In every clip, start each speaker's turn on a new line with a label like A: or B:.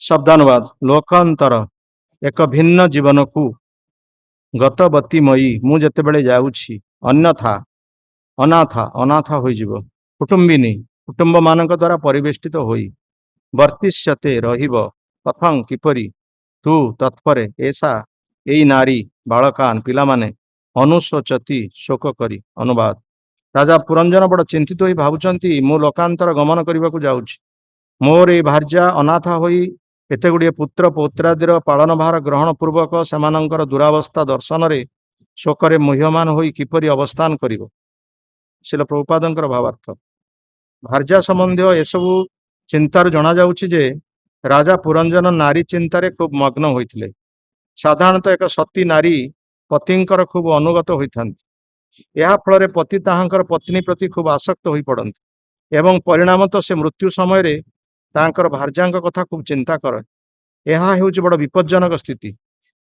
A: शब्दानुवाद लोकांतर एक भिन्न जीवन को गतवतीमयी मु जेतेबेले जाऊछि अन्यथा अनाथा अनाथ होइजिब कुटुंबिनी कुटुंब मानक द्वारा परिवेष्टित होई वर्तिष्यते रहिब कथं किपरि तू तत्परे ऐसा एई नारी बालकान पिलामाने अनुशोचती शोक करी अनुवाद राजा पुरंजन बड़ चिंतित होई भाबुचंती मु लोकांतर गमन करबाकू जाउछि मोर ए भार्या अनाथ होई एते गुड़िए पुत्र पौत्रादिर पालन भार ग्रहण पूर्वक सेमानंकर दुरावस्था दर्शन रे शोकरे मुह्यमान होई किपरि अवस्थान करिवो शिल प्रभुपादंकर भावार्थ भार्या संबंधी एसबू चिंतार जना जाउछि जे राजा पुरंजन नारी चिंतारे खूब मग्न होइथिले साधारणतः एक सती नारी पतिंकर खूब अनुगत होइथांती या फल पति ताहांकर पत्नी प्रति खूब आसक्त होई पड़ंती एवं परिणाम तो से मृत्यु समय रे तांकर भार्याଙ୍କ कथा खूब चिंता करे ଏହା ହେଉଛି ବଡ଼ ବିପଜ୍ଜନକ ସ୍ଥିତି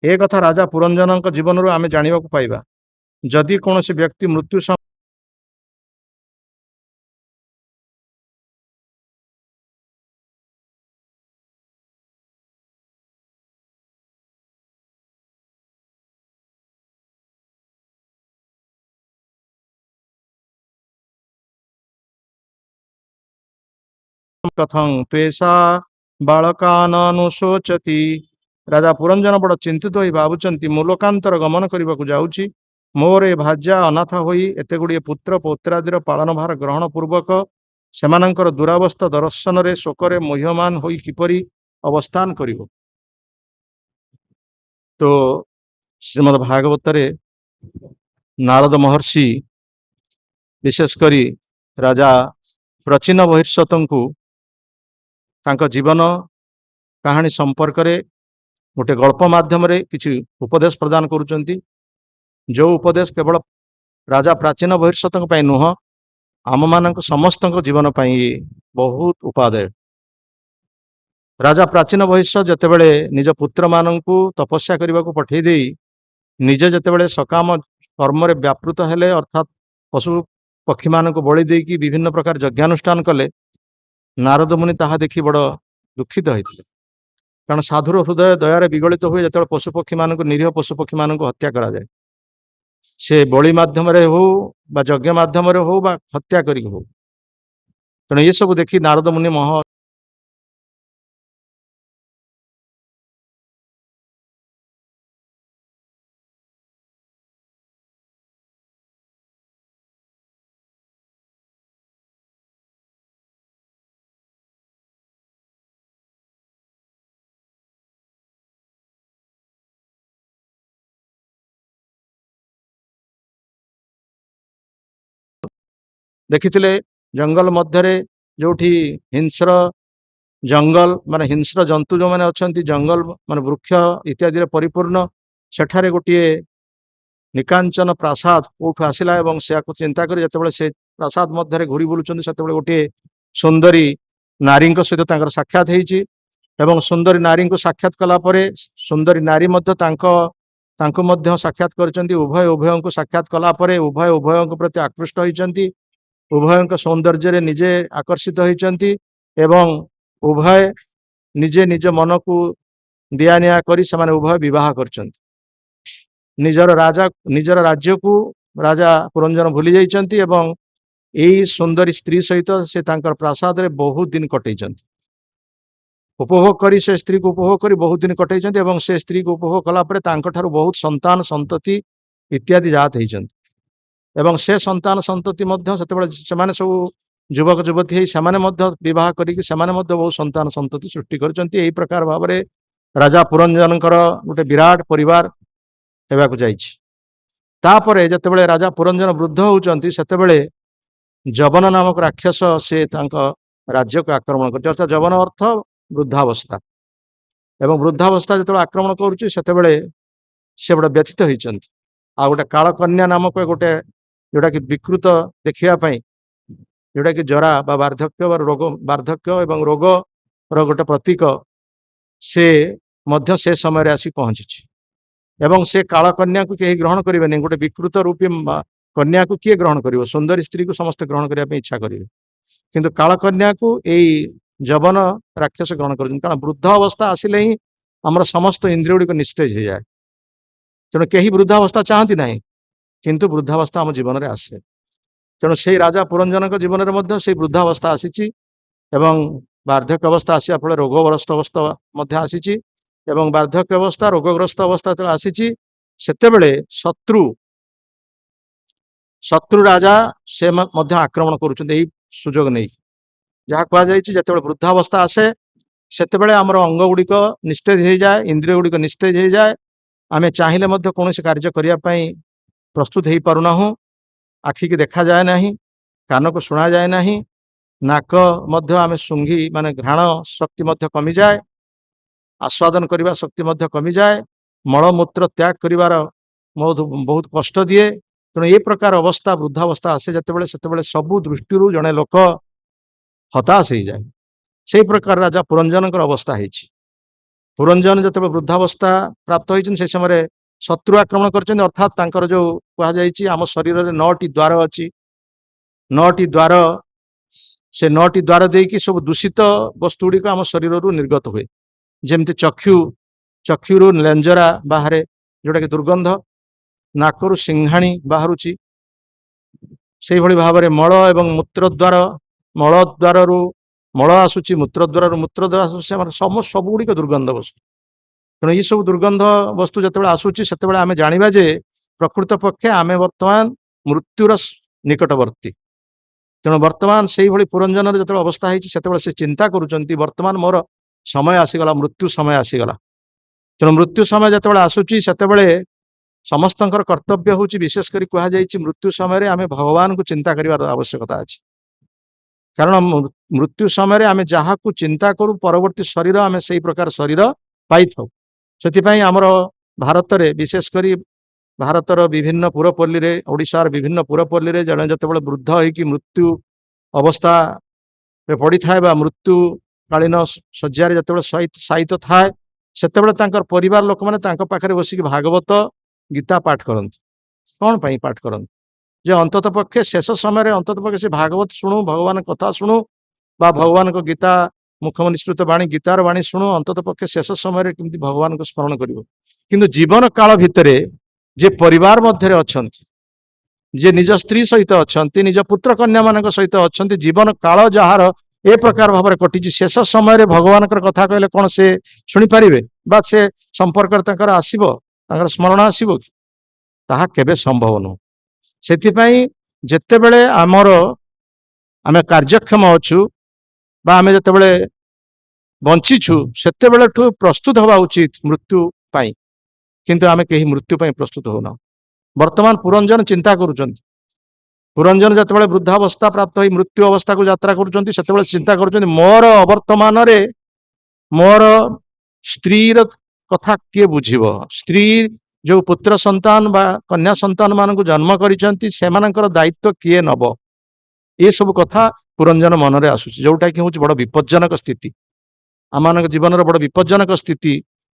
A: ଏ କଥା ରାଜା ପୁରଞ୍ଜନଙ୍କ ଜୀବନରୁ ଆମେ ଜାଣିବାକୁ ପାଇବା ଯଦି କୌଣସି ବ୍ୟକ୍ତି ମୃତ୍ୟୁ कथं त्वेषा बालकाननुशोचति राजा पुरंजन बड़ चिंतित होई भाबुचंती मु लोकांतर गमन करबाकू जाउछि मोर ए भार्या अनाथ होई एते गुड़िए पुत्र पौत्रादिर पालन भार ग्रहण पूर्वक सेमानंकर दुरावस्था दर्शन रे शोकरे मुह्यमान होई किपरि अवस्थान करिवो तो श्रीमद् भागवत रे नारद महर्षि विशेष करी राजा प्रचीन बहिर्षतंकु तांको जीवन कहानी संपर्क रे गोटे गल्प माध्यम रे किछि उपदेश प्रदान करुचंती जो उपदेश केवल राजा प्राचीन बहिर्षतंक पई नुह आम मानक समस्त जीवन पई बहुत उपादेय राजा प्राचीन बहिर्ष जेतेबेले निज पुत्र माननकु तपस्या करने को पठे दे निजे जेतेबेले सकाम कर्म रे व्यापृत हेले अर्थात पशु पक्षी मान को बलि देकी विभिन्न प्रकार यज्ञानुष्ठान कले नारद मुनि ताहा देखि बड़ दुखित होते कारण साधुर हृदय दयारे विगलित हुए जो पशुपक्षी मान निरीह पशुपक्षी मान हत्या करा जाए से बलि माध्यम हो बा यज्ञ माध्यम हो बा हत्या करी हो तेणु ये सब देखी नारद मुनि मह देखी जंगल मध्य जो हिंस्र जंगल माने हिंस्र जंतु जो मैंने अच्छा जंगल माने वृक्ष इत्यादि परिपूर्ण सेठारे गोटे निकांचन प्रासाद कौटू आसला से चिंता कर जो से प्रासाद मध्य घूरी बुलूँ से गोटे सुंदरी नारी सहित साक्षात होती सुंदरी नारी को साक्षात कलापर सुंदरी नारी साक्षात कर उभय उभय को साक्षात कलापर उभय उभय प्रति आकृष्ट होती उभय सौंदर्य निजे आकर्षित होती उभय निजे निज मन को दिया निया करी से उभय विवाह कर निजर राज्य को राजा पुरंजन भूली जाइछंती यही सुंदरी स्त्री सहित से प्रासाद रे बहुत दिन कटई उपभोग करी से स्त्री को उपभोग करी बहुत दिन कटई से स्त्री को उपभोग कलापर बहुत संतान संतति इत्यादि जात होती से संतान संतति से सब युवक युवती से बह कर बहुत संतान संतति सृष्टि कर प्रकार भाव में राजा पुरंजन गोटे विराट परिवार होगाकू जापर जितेबाला राजा पुरंजन वृद्ध होती से जवन नामक राक्षस से राज्य को आक्रमण कर अर्थात जवन अर्थ वृद्धावस्था एवं वृद्धावस्था जो आक्रमण करुच्ची से गोटे व्यथित होती आ गोटे कालकन्या नामक गोटे जोटा कि विकृत देखापी जोटा कि जरा बा वार्धक्य रोग वार्धक्य एवं रोग गोटे प्रतीक से समय आसी पहुंची ଏବଂ ସେ କାଳ କନ୍ୟାକୁ କେହି ଗ୍ରହଣ କରିବେନି। ଗୋଟେ ବିକୃତ ରୂପୀ କନ୍ୟାକୁ କିଏ ଗ୍ରହଣ କରିବ? ସୁନ୍ଦରୀ ସ୍ତ୍ରୀକୁ ସମସ୍ତେ ଗ୍ରହଣ କରିବା ପାଇଁ ଇଚ୍ଛା କରିବେ, କିନ୍ତୁ କାଳ କନ୍ୟାକୁ ଏଇ ଯବନ ରାକ୍ଷସ ଗ୍ରହଣ କରୁଛନ୍ତି। କାରଣ ବୃଦ୍ଧ ଅବସ୍ଥା ଆସିଲେ ହିଁ ଆମର ସମସ୍ତ ଇନ୍ଦ୍ରିୟ ଗୁଡ଼ିକ ନିସ୍ତେଜ ହେଇଯାଏ। ତେଣୁ କେହି ବୃଦ୍ଧାବସ୍ଥା ଚାହାନ୍ତି ନାହିଁ, କିନ୍ତୁ ବୃଦ୍ଧାବସ୍ଥା ଆମ ଜୀବନରେ ଆସେ। ତେଣୁ ସେଇ ରାଜା ପୁରଞ୍ଜନଙ୍କ ଜୀବନରେ ମଧ୍ୟ ସେଇ ବୃଦ୍ଧାବସ୍ଥା ଆସିଛି ଏବଂ ବାର୍ଦ୍ଧକ୍ୟ ଅବସ୍ଥା ଆସିବା ଫଳରେ ରୋଗଗ୍ରସ୍ତ ଅବସ୍ଥା ମଧ୍ୟ ଆସିଛି। ଏବଂ ବାର୍ଦ୍ଧକ୍ୟ ଅବସ୍ଥା, ରୋଗଗ୍ରସ୍ତ ଅବସ୍ଥା ଯେତେବେଳେ ଆସିଛି, ସେତେବେଳେ ଶତ୍ରୁ ରାଜା ସେ ମଧ୍ୟ ଆକ୍ରମଣ କରୁଛନ୍ତି ଏଇ ସୁଯୋଗ ନେଇ। ଯାହା କୁହାଯାଇଛି, ଯେତେବେଳେ ବୃଦ୍ଧାବସ୍ଥା ଆସେ ସେତେବେଳେ ଆମର ଅଙ୍ଗ ଗୁଡ଼ିକ ନିସ୍ତେଜ ହେଇଯାଏ, ଇନ୍ଦ୍ରିୟ ଗୁଡ଼ିକ ନିସ୍ତେଜ ହେଇଯାଏ। ଆମେ ଚାହିଁଲେ ମଧ୍ୟ କୌଣସି କାର୍ଯ୍ୟ କରିବା ପାଇଁ ପ୍ରସ୍ତୁତ ହେଇପାରୁନାହୁଁ। ଆଖିକି ଦେଖାଯାଏ ନାହିଁ, କାନକୁ ଶୁଣାଯାଏ ନାହିଁ, ନାକ ମଧ୍ୟ ଆମେ ଶୁଙ୍ଘି ମାନେ ଘ୍ରାଣ ଶକ୍ତି ମଧ୍ୟ କମିଯାଏ, ଆସ୍ୱାଦନ କରିବା ଶକ୍ତି ମଧ୍ୟ କମିଯାଏ, ମଳମୂତ୍ର ତ୍ୟାଗ କରିବାର ବହୁତ କଷ୍ଟ ଦିଏ। ତେଣୁ ଏ ପ୍ରକାର ଅବସ୍ଥା ବୃଦ୍ଧାବସ୍ଥା ଆସେ ଯେତେବେଳେ, ସେତେବେଳେ ସବୁ ଦୃଷ୍ଟିରୁ ଜଣେ ଲୋକ ହତାଶ ହେଇଯାଏ। ସେଇ ପ୍ରକାର ରାଜା ପୁରଞ୍ଜନଙ୍କର ଅବସ୍ଥା ହେଇଛି। ପୁରଞ୍ଜନ ଯେତେବେଳେ ବୃଦ୍ଧାବସ୍ଥା ପ୍ରାପ୍ତ ହୋଇଛନ୍ତି, ସେ ସମୟରେ ଶତ୍ରୁ ଆକ୍ରମଣ କରିଛନ୍ତି। ଅର୍ଥାତ୍ ତାଙ୍କର ଯୋଉ କୁହାଯାଇଛି, ଆମ ଶରୀରରେ 9ଟି ଦ୍ୱାର ଅଛି, 9ଟି ଦ୍ୱାର, ସେ 9ଟି ଦ୍ୱାର ଦେଇକି ସବୁ ଦୂଷିତ ବସ୍ତୁ ଗୁଡ଼ିକ ଆମ ଶରୀରରୁ ନିର୍ଗତ ହୁଏ। ଯେମିତି ଚକ୍ଷୁରୁ ଲେଞ୍ଜରା ବାହାରେ, ଯୋଉଟା କି ଦୁର୍ଗନ୍ଧ, ନାକରୁ ସିଂଘାଣୀ ବାହାରୁଛି। ସେଇଭଳି ଭାବରେ ମଳ ଏବଂ ମୂତ୍ର ଦ୍ୱାର, ମଳ ଦ୍ୱାରରୁ ମଳ ଆସୁଛି, ମୂତ୍ର ଦ୍ୱାରରୁ ମୂତ୍ର ଦ୍ୱାର ଆସୁଛି। ଆମର ସବୁ ଗୁଡ଼ିକ ଦୁର୍ଗନ୍ଧ ବସ୍ତୁ। ତେଣୁ ଏଇ ସବୁ ଦୁର୍ଗନ୍ଧ ବସ୍ତୁ ଯେତେବେଳେ ଆସୁଛି, ସେତେବେଳେ ଆମେ ଜାଣିବା ଯେ ପ୍ରକୃତ ପକ୍ଷେ ଆମେ ବର୍ତ୍ତମାନ ମୃତ୍ୟୁର ନିକଟବର୍ତ୍ତୀ। ତେଣୁ ବର୍ତ୍ତମାନ ସେଇଭଳି ପୁରଞ୍ଜନର ଯେତେବେଳେ ଅବସ୍ଥା ହେଇଛି, ସେତେବେଳେ ସେ ଚିନ୍ତା କରୁଛନ୍ତି, ବର୍ତ୍ତମାନ ମୋର ସମୟ ଆସିଗଲା, ମୃତ୍ୟୁ ସମୟ ଆସିଗଲା। ତେଣୁ ମୃତ୍ୟୁ ସମୟ ଯେତେବେଳେ ଆସୁଛି, ସେତେବେଳେ ସମସ୍ତଙ୍କର କର୍ତ୍ତବ୍ୟ ହେଉଛି, ବିଶେଷ କରି କୁହାଯାଇଛି, ମୃତ୍ୟୁ ସମୟରେ ଆମେ ଭଗବାନଙ୍କୁ ଚିନ୍ତା କରିବାର ଆବଶ୍ୟକତା ଅଛି। କାରଣ ମୃତ୍ୟୁ ସମୟରେ ଆମେ ଯାହାକୁ ଚିନ୍ତା କରୁ, ପରବର୍ତ୍ତୀ ଶରୀର ଆମେ ସେଇ ପ୍ରକାର ଶରୀର ପାଇଥାଉ। ସେଥିପାଇଁ ଆମର ଭାରତରେ, ବିଶେଷ କରି ଭାରତର ବିଭିନ୍ନ ପୁରପଲ୍ଲୀରେ, ଓଡ଼ିଶାର ବିଭିନ୍ନ ପୁରପଲ୍ଲୀରେ ଜଣେ ଯେତେବେଳେ ବୃଦ୍ଧ ହେଇକି ମୃତ୍ୟୁ ଅବସ୍ଥାରେ ପଡ଼ିଥାଏ ବା ମୃତ୍ୟୁକାଳୀନ ଶଯ୍ୟାରେ ଯେତେବେଳେ ଶାୟିତ ଥାଏ, ସେତେବେଳେ ତାଙ୍କର ପରିବାର ଲୋକମାନେ ତାଙ୍କ ପାଖରେ ବସିକି ଭାଗବତ ଗୀତା ପାଠ କରନ୍ତି। କ'ଣ ପାଇଁ ପାଠ କରନ୍ତି? ଯେ ଅନ୍ତତଃ ପକ୍ଷେ ଶେଷ ସମୟରେ ଅନ୍ତତଃ ପକ୍ଷେ ସେ ଭାଗବତ ଶୁଣୁ, ଭଗବାନଙ୍କ କଥା ଶୁଣୁ, ବା ଭଗବାନଙ୍କ ଗୀତା ମୁଖନିସୃତ ବାଣୀ, ଗୀତାର ବାଣୀ ଶୁଣୁ, ଅନ୍ତତଃ ପକ୍ଷେ ଶେଷ ସମୟରେ କେମିତି ଭଗବାନଙ୍କୁ ସ୍ମରଣ କରିବ। କିନ୍ତୁ ଜୀବନ କାଳ ଭିତରେ ଯେ ପରିବାର ମଧ୍ୟରେ ଅଛନ୍ତି, ଯେ ନିଜ ସ୍ତ୍ରୀ ସହିତ ଅଛନ୍ତି, ନିଜ ପୁତ୍ର କନ୍ୟା ମାନଙ୍କ ସହିତ ଅଛନ୍ତି, ଜୀବନ କାଳ ଯାହାର ଏ ପ୍ରକାର ଭାବରେ କଟିଛି, ଶେଷ ସମୟରେ ଭଗବାନଙ୍କର କଥା କହିଲେ କ'ଣ ସେ ଶୁଣିପାରିବେ? ବା ସେ ସମ୍ପର୍କରେ ତାଙ୍କର ଆସିବ, ତାଙ୍କର ସ୍ମରଣ ଆସିବ କି? ତାହା କେବେ ସମ୍ଭବ ନୁହଁ। ସେଥିପାଇଁ ଯେତେବେଳେ ଆମେ କାର୍ଯ୍ୟକ୍ଷମ ଅଛୁ ବା ଆମେ ଯେତେବେଳେ ବଞ୍ଚିଛୁ, ସେତେବେଳଠୁ ପ୍ରସ୍ତୁତ ହେବା ଉଚିତ ମୃତ୍ୟୁ ପାଇଁ। କିନ୍ତୁ ଆମେ କେହି ମୃତ୍ୟୁ ପାଇଁ ପ୍ରସ୍ତୁତ ହଉନା। ବର୍ତ୍ତମାନ ପୁରଞ୍ଜନ ଚିନ୍ତା କରୁଛନ୍ତି, ପୁରଞ୍ଜନ ଯେତେବେଳେ ବୃଦ୍ଧାବସ୍ଥା ପ୍ରାପ୍ତ ହୋଇ ମୃତ୍ୟୁ ଅବସ୍ଥାକୁ ଯାତ୍ରା କରୁଛନ୍ତି, ସେତେବେଳେ ଚିନ୍ତା କରୁଛନ୍ତି, ମୋର ଅବର୍ତ୍ତମାନରେ ମୋର ସ୍ତ୍ରୀର କଥା କିଏ ବୁଝିବ? ସ୍ତ୍ରୀ ଯୋଉ ପୁତ୍ର ସନ୍ତାନ ବା କନ୍ୟା ସନ୍ତାନ ମାନଙ୍କୁ ଜନ୍ମ କରିଛନ୍ତି, ସେମାନଙ୍କର ଦାୟିତ୍ୱ କିଏ ନବ? ଏସବୁ କଥା ପୁରଞ୍ଜନ ମନରେ ଆସୁଛି, ଯୋଉଟା କି ହେଉଛି ବଡ଼ ବିପଜ୍ଜନକ ସ୍ଥିତି, ଆମମାନଙ୍କ ଜୀବନର ବଡ଼ ବିପଜ୍ଜନକ ସ୍ଥିତି।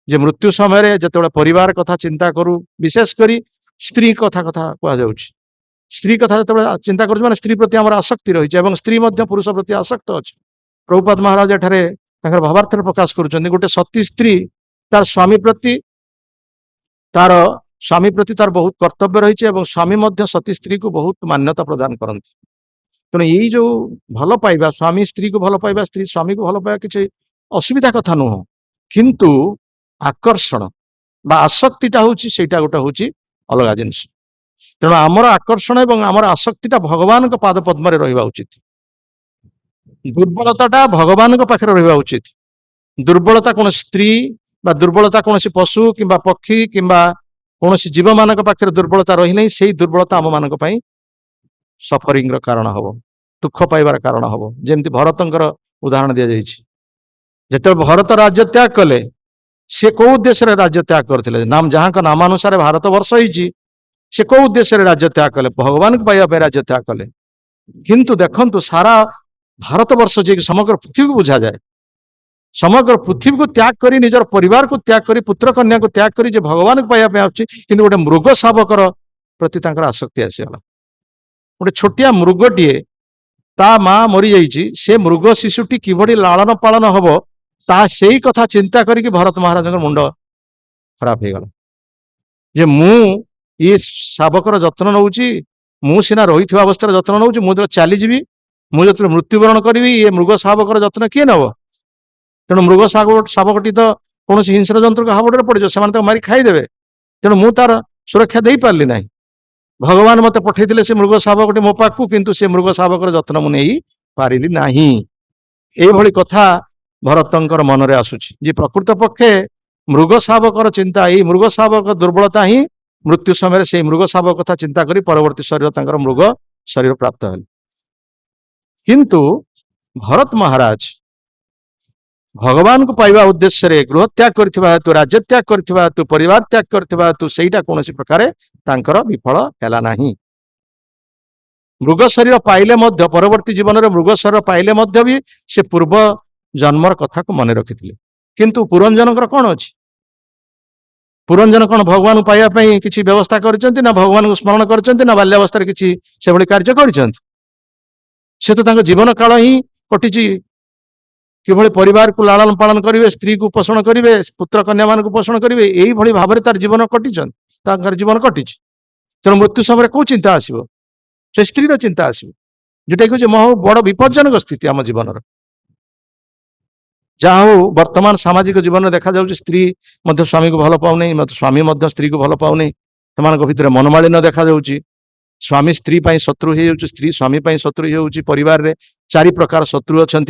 A: ଯେ ମୃତ୍ୟୁ ସମୟରେ ଯେତେବେଳେ ପରିବାର କଥା ଚିନ୍ତା କରୁ, ବିଶେଷ କରି ସ୍ତ୍ରୀ କଥା କୁହାଯାଉଛି, ସ୍ତ୍ରୀ କଥା ଯେତେବେଳେ ଚିନ୍ତା କରୁଛୁ, ମାନେ ସ୍ତ୍ରୀ ପ୍ରତି ଆମର ଆସକ୍ତି ରହିଛି ଏବଂ ସ୍ତ୍ରୀ ମଧ୍ୟ ପୁରୁଷ ପ୍ରତି ଆସକ୍ତ ଅଛି। ପ୍ରଭୁପାଦ ମହାରାଜ ଏଠାରେ ତାଙ୍କର ଭାବାର୍ଥରେ ପ୍ରକାଶ କରୁଛନ୍ତି, ଗୋଟେ ସତୀ ସ୍ତ୍ରୀ ତାର ସ୍ୱାମୀ ପ୍ରତି ତାର ବହୁତ କର୍ତ୍ତବ୍ୟ ରହିଛି ଏବଂ ସ୍ୱାମୀ ମଧ୍ୟ ସତୀ ସ୍ତ୍ରୀକୁ ବହୁତ ମାନ୍ୟତା ପ୍ରଦାନ କରନ୍ତି। ତେଣୁ ଏଇ ଯୋଉ ଭଲ ପାଇବା, ସ୍ୱାମୀ ସ୍ତ୍ରୀକୁ ଭଲ ପାଇବା, ସ୍ତ୍ରୀ ସ୍ୱାମୀକୁ ଭଲ ପାଇବା କିଛି ଅସୁବିଧା କଥା ନୁହଁ, କିନ୍ତୁ ଆକର୍ଷଣ ବା ଆସକ୍ତିଟା ହେଉଛି, ସେଇଟା ଗୋଟେ ହେଉଛି ଅଲଗା ଜିନିଷ। ତେଣୁ ଆମର ଆକର୍ଷଣ ଏବଂ ଆମର ଆସକ୍ତିଟା ଭଗବାନଙ୍କ ପାଦ ପଦ୍ମରେ ରହିବା ଉଚିତ। ଦୁର୍ବଳତାଟା ଭଗବାନଙ୍କ ପାଖରେ ରହିବା ଉଚିତ। ଦୁର୍ବଳତା କୌଣସି ସ୍ତ୍ରୀ ବା ଦୁର୍ବଳତା କୌଣସି ପଶୁ କିମ୍ବା ପକ୍ଷୀ କିମ୍ବା କୌଣସି ଜୀବମାନଙ୍କ ପାଖରେ ଦୁର୍ବଳତା ରହିଲେ ସେଇ ଦୁର୍ବଳତା ଆମମାନଙ୍କ ପାଇଁ ସଫରିଂର କାରଣ ହବ, ଦୁଃଖ ପାଇବାର କାରଣ ହବ। ଯେମିତି ଭରତଙ୍କର ଉଦାହରଣ ଦିଆଯାଇଛି, ଯେତେବେଳେ ଭରତ ରାଜ୍ୟ ତ୍ୟାଗ କଲେ, ସେ କୋଉ ଉଦ୍ଦେଶ୍ୟରେ ରାଜ୍ୟ ତ୍ୟାଗ କରିଥିଲେ? ଯାହାଙ୍କ ନାମାନୁସାରେ ଭାରତ ବର୍ଷ ହେଇଛି, ସେ କୋଉ ଉଦ୍ଦେଶ୍ୟରେ ରାଜ୍ୟ ତ୍ୟାଗ କଲେ? ଭଗବାନଙ୍କୁ ପାଇବା ପାଇଁ ରାଜ୍ୟ ତ୍ୟାଗ କଲେ। କିନ୍ତୁ ଦେଖନ୍ତୁ, ସାରା ଭାରତ ବର୍ଷ ଯିଏକି ସମଗ୍ର ପୃଥିବୀକୁ ବୁଝାଯାଏ, समग्र पृथ्वी को त्याग करी निजर परिवार को त्याग करी पुत्र कन्या को त्याग करी जे भगवान को पाइबा किंतु गोटे मृग शावकर प्रति आसक्ति आसीगला गोटे छोटिया मृगटीए ता माँ मरी जाइए से मृग शिशुटी किभली लालन पालन हम ता से कथा चिंता करी भारत महाराज मुंड खराब हो गला जे मु ये शावकर जत्न नौची मु सीना रही अवस्था जत्न नौची मुझे चलीजी मुझे मृत्युवरण करी ये मृग शावकर जत्न किए नब तेणु मृग शावकटी तो कौन हिंस्र जंतु का हावड़े पड़े से मारी खाईदेवे तेणु मु तार सुरक्षा दे पार्ली ना भगवान मत पठे से मृग शावकटी मो पाखु किंतु से मृग शावकर जत्न मुझे पारिली नाही एभली कथा भरतंकर मनरे आसुची जे प्रकृत पक्षे मृग शावकर चिंता यही मृग शावक दुर्बलता ही मृत्यु समय से मृग शावक कथा चिंता करी परवर्ती शरीर मृग शरीर प्राप्त है किंतु भरत महाराज भगवान को पाइबा उद्देश्य रे गृह त्याग करथिबा हेतु राज्य त्याग करथिबा हेतु परिवार त्याग करथिबा हेतु सेटा कोनोसी प्रकारे तांकर विफल हैला नाही मृग शरीर पाइले मध्य परवर्ती जीवन रे मृग शरीर पाइले मध्य भी से पूर्व जन्मर कथा को मन रखिथिले किंतु पुरंजनकर कौन अछि पुरंजन कौन भगवान को पाइबा पई किछि व्यवस्था करचंती ना भगवान को स्मरण करचंती ना बाल्यावस्था किछि से भली कार्य करचंती से तो तांको जीवन काल ही कटिछि किभली परिवार को लालन पालन करेंगे स्त्री को पोषण करेंगे पुत्र कन्या मान को पोषण करेंगे यही भली भाव में तार जीवन कटि जीवन कटि तेणु मृत्यु समय कौ चिंता आसो से स्त्री चिंता आसो जोटा कि मह बड़ विपज्जनक स्थिति आम जीवन जहा हो वर्तमान सामाजिक जीवन में देखा जाऊँ स्त्री स्वामी को भल पाऊनी स्वामी स्त्री को भल पाऊनी से भितर मनमालिन्य देखा जाऊँ स्वामी स्त्री शत्रु हो स्त्री स्वामी शत्रु हो परिवार में 4 प्रकार शत्रु अच्छा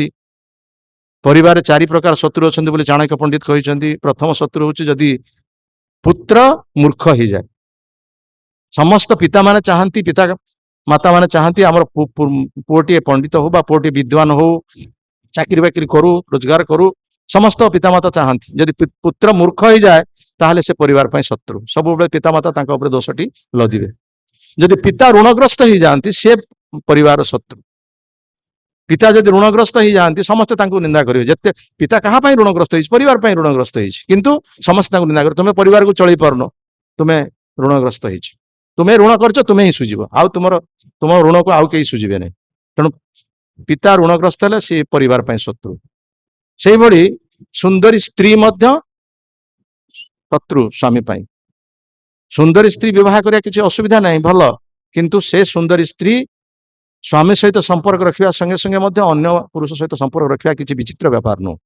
A: परिवार 4 प्रकार शत्रु अच्छा बोले चाणक्य पंडित कहते प्रथम शत्रु हूँ जदि पुत्र मूर्ख हो जाए समस्त पिता माने चाहती पिता माता माने चाहती आमर पुओटी पंडित हो बा पुओटी विद्वान हो चाकरी बाकरी करू रोजगार करू समस्त पिता माता चाहती जदि पुत्र मूर्ख हो जाए ताहले से परिवार शत्रु सब पिता माता दोषटी लदिवे जदि पिता ऋणग्रस्त हो जाती से परिवार शत्रु पिता जदि ऋणग्रस्त हो जाती समस्ते निंदा करेंगे जिते पिता कहाँ ऋणग्रस्त हो परिवार ऋणग्रस्त हो समस्त निंदा कर तुम्हें परिवार को चल पारन तुम्हें ऋणग्रस्त हो तुम्हें ऋण कर तुम्हें ही सुझीब आउ तुम ऋण को आउ कहीं सुझे नहीं तेणु पिता ऋणग्रस्त है सी परिवार शत्रु से भली सुंदरी स्त्री शत्रु स्वामी सुंदरी स्त्री विवाह करिया किसी असुविधा नहीं भल किंतु से सुंदरी स्त्री स्वामी सहित संपर्क रखा संगे संगे अन्य पुरुष सहित संपर्क रखा किसी विचित्र व्यापार नुह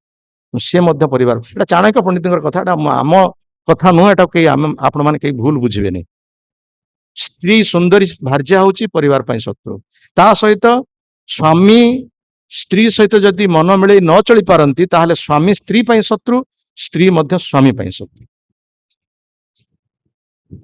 A: सी परिवार एटा चाणक्य पंडित कथा आम कथा नुह एटा कहीं आपण मैंने कहीं भूल बुझे नहीं स्त्री सुंदरी भार्या हूँ परिवार शत्रु ता सहित स्वामी स्त्री सहित जदि मन मिले न चली पारती ताहले स्वामी स्त्री शत्रु स्त्री स्वामी शत्रु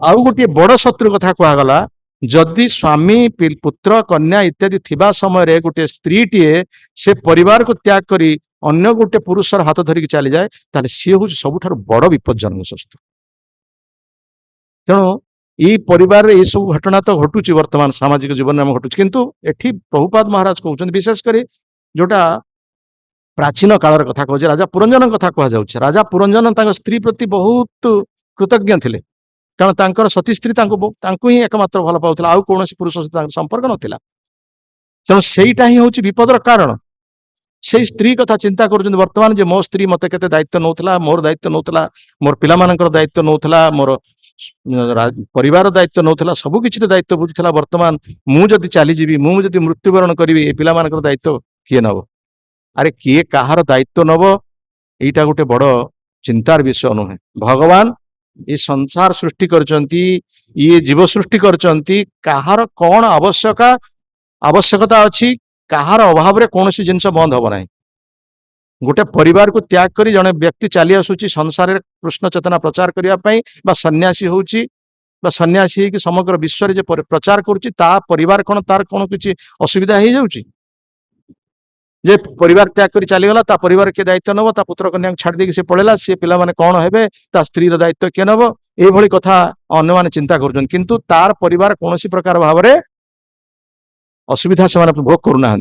A: आउ गोटे बड़ शत्रु कथा कहगला जदि स्वामी पुत्र कन्या इत्यादि थिबा समय गोटे स्त्री टीए से परिवार को त्याग करी अन्य गोटे पुरुषर हाथ धरिकी चली जाए ताले सी हूँ सबुठारु बड़ विपज्जनक शत्रु तेणु ये परिवार ये सब घटना तो घटुची वर्तमान सामाजिक जीवन में घटुची किंतु एठी प्रभुपाद महाराज कहते विशेषकर जोटा प्राचीन कालर कथा कहे राजा पुरंजन कथा कह जाउछ राजा पुरंजन स्त्री प्रति बहुत कृतज्ञ थिले कारण तांकर सती स्त्री ही एकमात्र भल पाउथिला आउ कौन पुरुष सहित संपर्क नथिला तेणु सेटा ही हूँ विपदर कारण से स्त्री कथा चिंता कर वर्तमान जे मो स्त्री मते केते दायित्व नौथला मोर दायित्व नौथला मोर पिलामानकर दायित्व नौथला मोर परिवार दायित्व नौथला सबु किछि दायित्व बुझुथला वर्तमान मु जदि चली जीवी मु जदि मृत्युवरण करी ए पिलामानकर दायित्व किए नब अरे किए कहार दायित्व नब एटा गोटे बड़ चिंतार विषय नुहे भगवान ये संसार सृष्टि करचंती ये जीव सृष्टि करचंती कहार कौन आवश्यकता अच्छी कहार अभाव रे कौन सी जिनस बंद हब ना गोटे परिवार को त्याग करी जड़े व्यक्ति चली आसुची संसार कृष्ण चेतना प्रचार करने सन्यासी होची सन्यासी समग्र विश्व रे प्रचार करुची ता परिवार कौन तार कौन किसी असुविधा हो जाउची जे परिवार त्याग कर चलीगला ता परिवार के दायित्व नब ता पुत्र कन्या छाड़ देकी से पड़ेला सी पिला माने कौन हेबे ता स्त्री दायित्व किए नब ए भली कथा अन्य माने चिंता करुछन किंतु तार परिवार कौन प्रकार भाव रे असुविधा से भोग करूना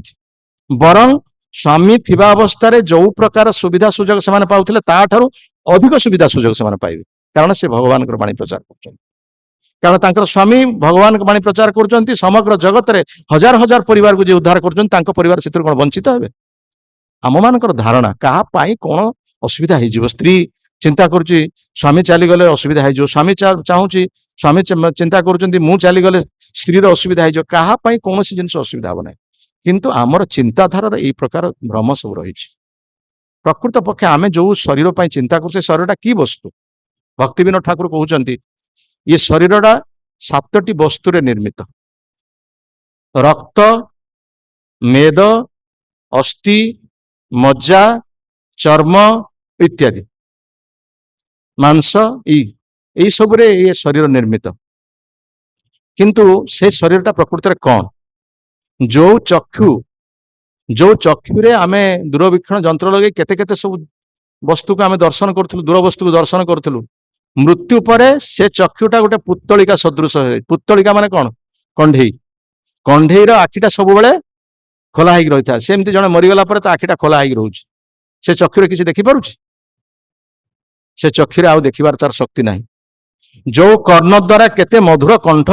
A: बरं ସ୍ୱାମୀ ଥିବା ଅବସ୍ଥାରେ ଯୋଉ ପ୍ରକାର ସୁବିଧା ସୁଯୋଗ ସେମାନେ ପାଉଥିଲେ ତାଠାରୁ ଅଧିକ ସୁବିଧା ସୁଯୋଗ ସେମାନେ ପାଇବେ, କାରଣ ସେ ଭଗବାନଙ୍କର ବାଣୀ ପ୍ରଚାର କରୁଛନ୍ତି। କାରଣ ତାଙ୍କର ସ୍ୱାମୀ ଭଗବାନଙ୍କ ବାଣୀ ପ୍ରଚାର କରୁଛନ୍ତି, ସମଗ୍ର ଜଗତରେ ହଜାର ହଜାର ପରିବାରକୁ ଯିଏ ଉଦ୍ଧାର କରୁଛନ୍ତି, ତାଙ୍କ ପରିବାର ସେଥିରୁ କଣ ବଞ୍ଚିତ ହେବେ? ଆମମାନଙ୍କର ଧାରଣା କାହା ପାଇଁ କଣ ଅସୁବିଧା ହେଇଯିବ, ସ୍ତ୍ରୀ ଚିନ୍ତା କରୁଛି ସ୍ୱାମୀ ଚାଲିଗଲେ ଅସୁବିଧା ହେଇଯିବ, ସ୍ୱାମୀ ଚାହୁଁଛି, ସ୍ୱାମୀ ଚିନ୍ତା କରୁଛନ୍ତି ମୁଁ ଚାଲିଗଲେ ସ୍ତ୍ରୀର ଅସୁବିଧା ହେଇଯିବ, କାହା ପାଇଁ କୌଣସି ଜିନିଷ ଅସୁବିଧା ହବ ନାହିଁ। କିନ୍ତୁ ଆମର ଚିନ୍ତାଧାରାର ଏଇ ପ୍ରକାର ଭ୍ରମ ସବୁ ରହିଛି। ପ୍ରକୃତ ପକ୍ଷେ ଆମେ ଯୋଉ ଶରୀର ପାଇଁ ଚିନ୍ତା କରୁଛେ, ଶରୀରଟା କି ବସ୍ତୁ? ଭକ୍ତି ବିନୋଦ ଠାକୁର କହୁଛନ୍ତି ଏ ଶରୀରଟା 7ଟି ବସ୍ତୁରେ ନିର୍ମିତ। ରକ୍ତ, ମେଦ, ଅସ୍ଥି, ମଜ୍ଜା, ଚର୍ମ ଇତ୍ୟାଦି, ମାଂସ, ଏଇ ସବୁରେ ଏ ଶରୀର ନିର୍ମିତ। କିନ୍ତୁ ସେ ଶରୀରଟା ପ୍ରକୃତରେ କଣ? ଯୋଉ ଚକ୍ଷୁରେ ଆମେ ଦୂରବୀକ୍ଷଣ ଯନ୍ତ୍ର ଲଗେଇ କେତେ କେତେ ସବୁ ବସ୍ତୁକୁ ଆମେ ଦର୍ଶନ କରୁଥିଲୁ, ଦୂର ବସ୍ତୁକୁ ଦର୍ଶନ କରୁଥିଲୁ, ମୃତ୍ୟୁ ପରେ ସେ ଚକ୍ଷୁଟା ଗୋଟେ ପୁତ୍ତଳିକା ସଦୃଶ ହୁଏ। ପୁତ୍ତଳିକା ମାନେ କଣ? କଣ୍ଢେଇ। କଣ୍ଢେଇର ଆଖିଟା ସବୁବେଳେ ଖୋଲା ହେଇକି ରହିଥାଏ। ସେମିତି ଜଣେ ମରିଗଲା ପରେ ତା ଆଖିଟା ଖୋଲା ହେଇକି ରହୁଛି, ସେ ଚକ୍ଷୁରେ କିଛି ଦେଖିପାରୁଛି? ସେ ଚକ୍ଷୁରେ ଆଉ ଦେଖିବାର ତାର ଶକ୍ତି ନାହିଁ। ଯୋଉ କର୍ଣ୍ଣ ଦ୍ଵାରା କେତେ ମଧୁର କଣ୍ଠ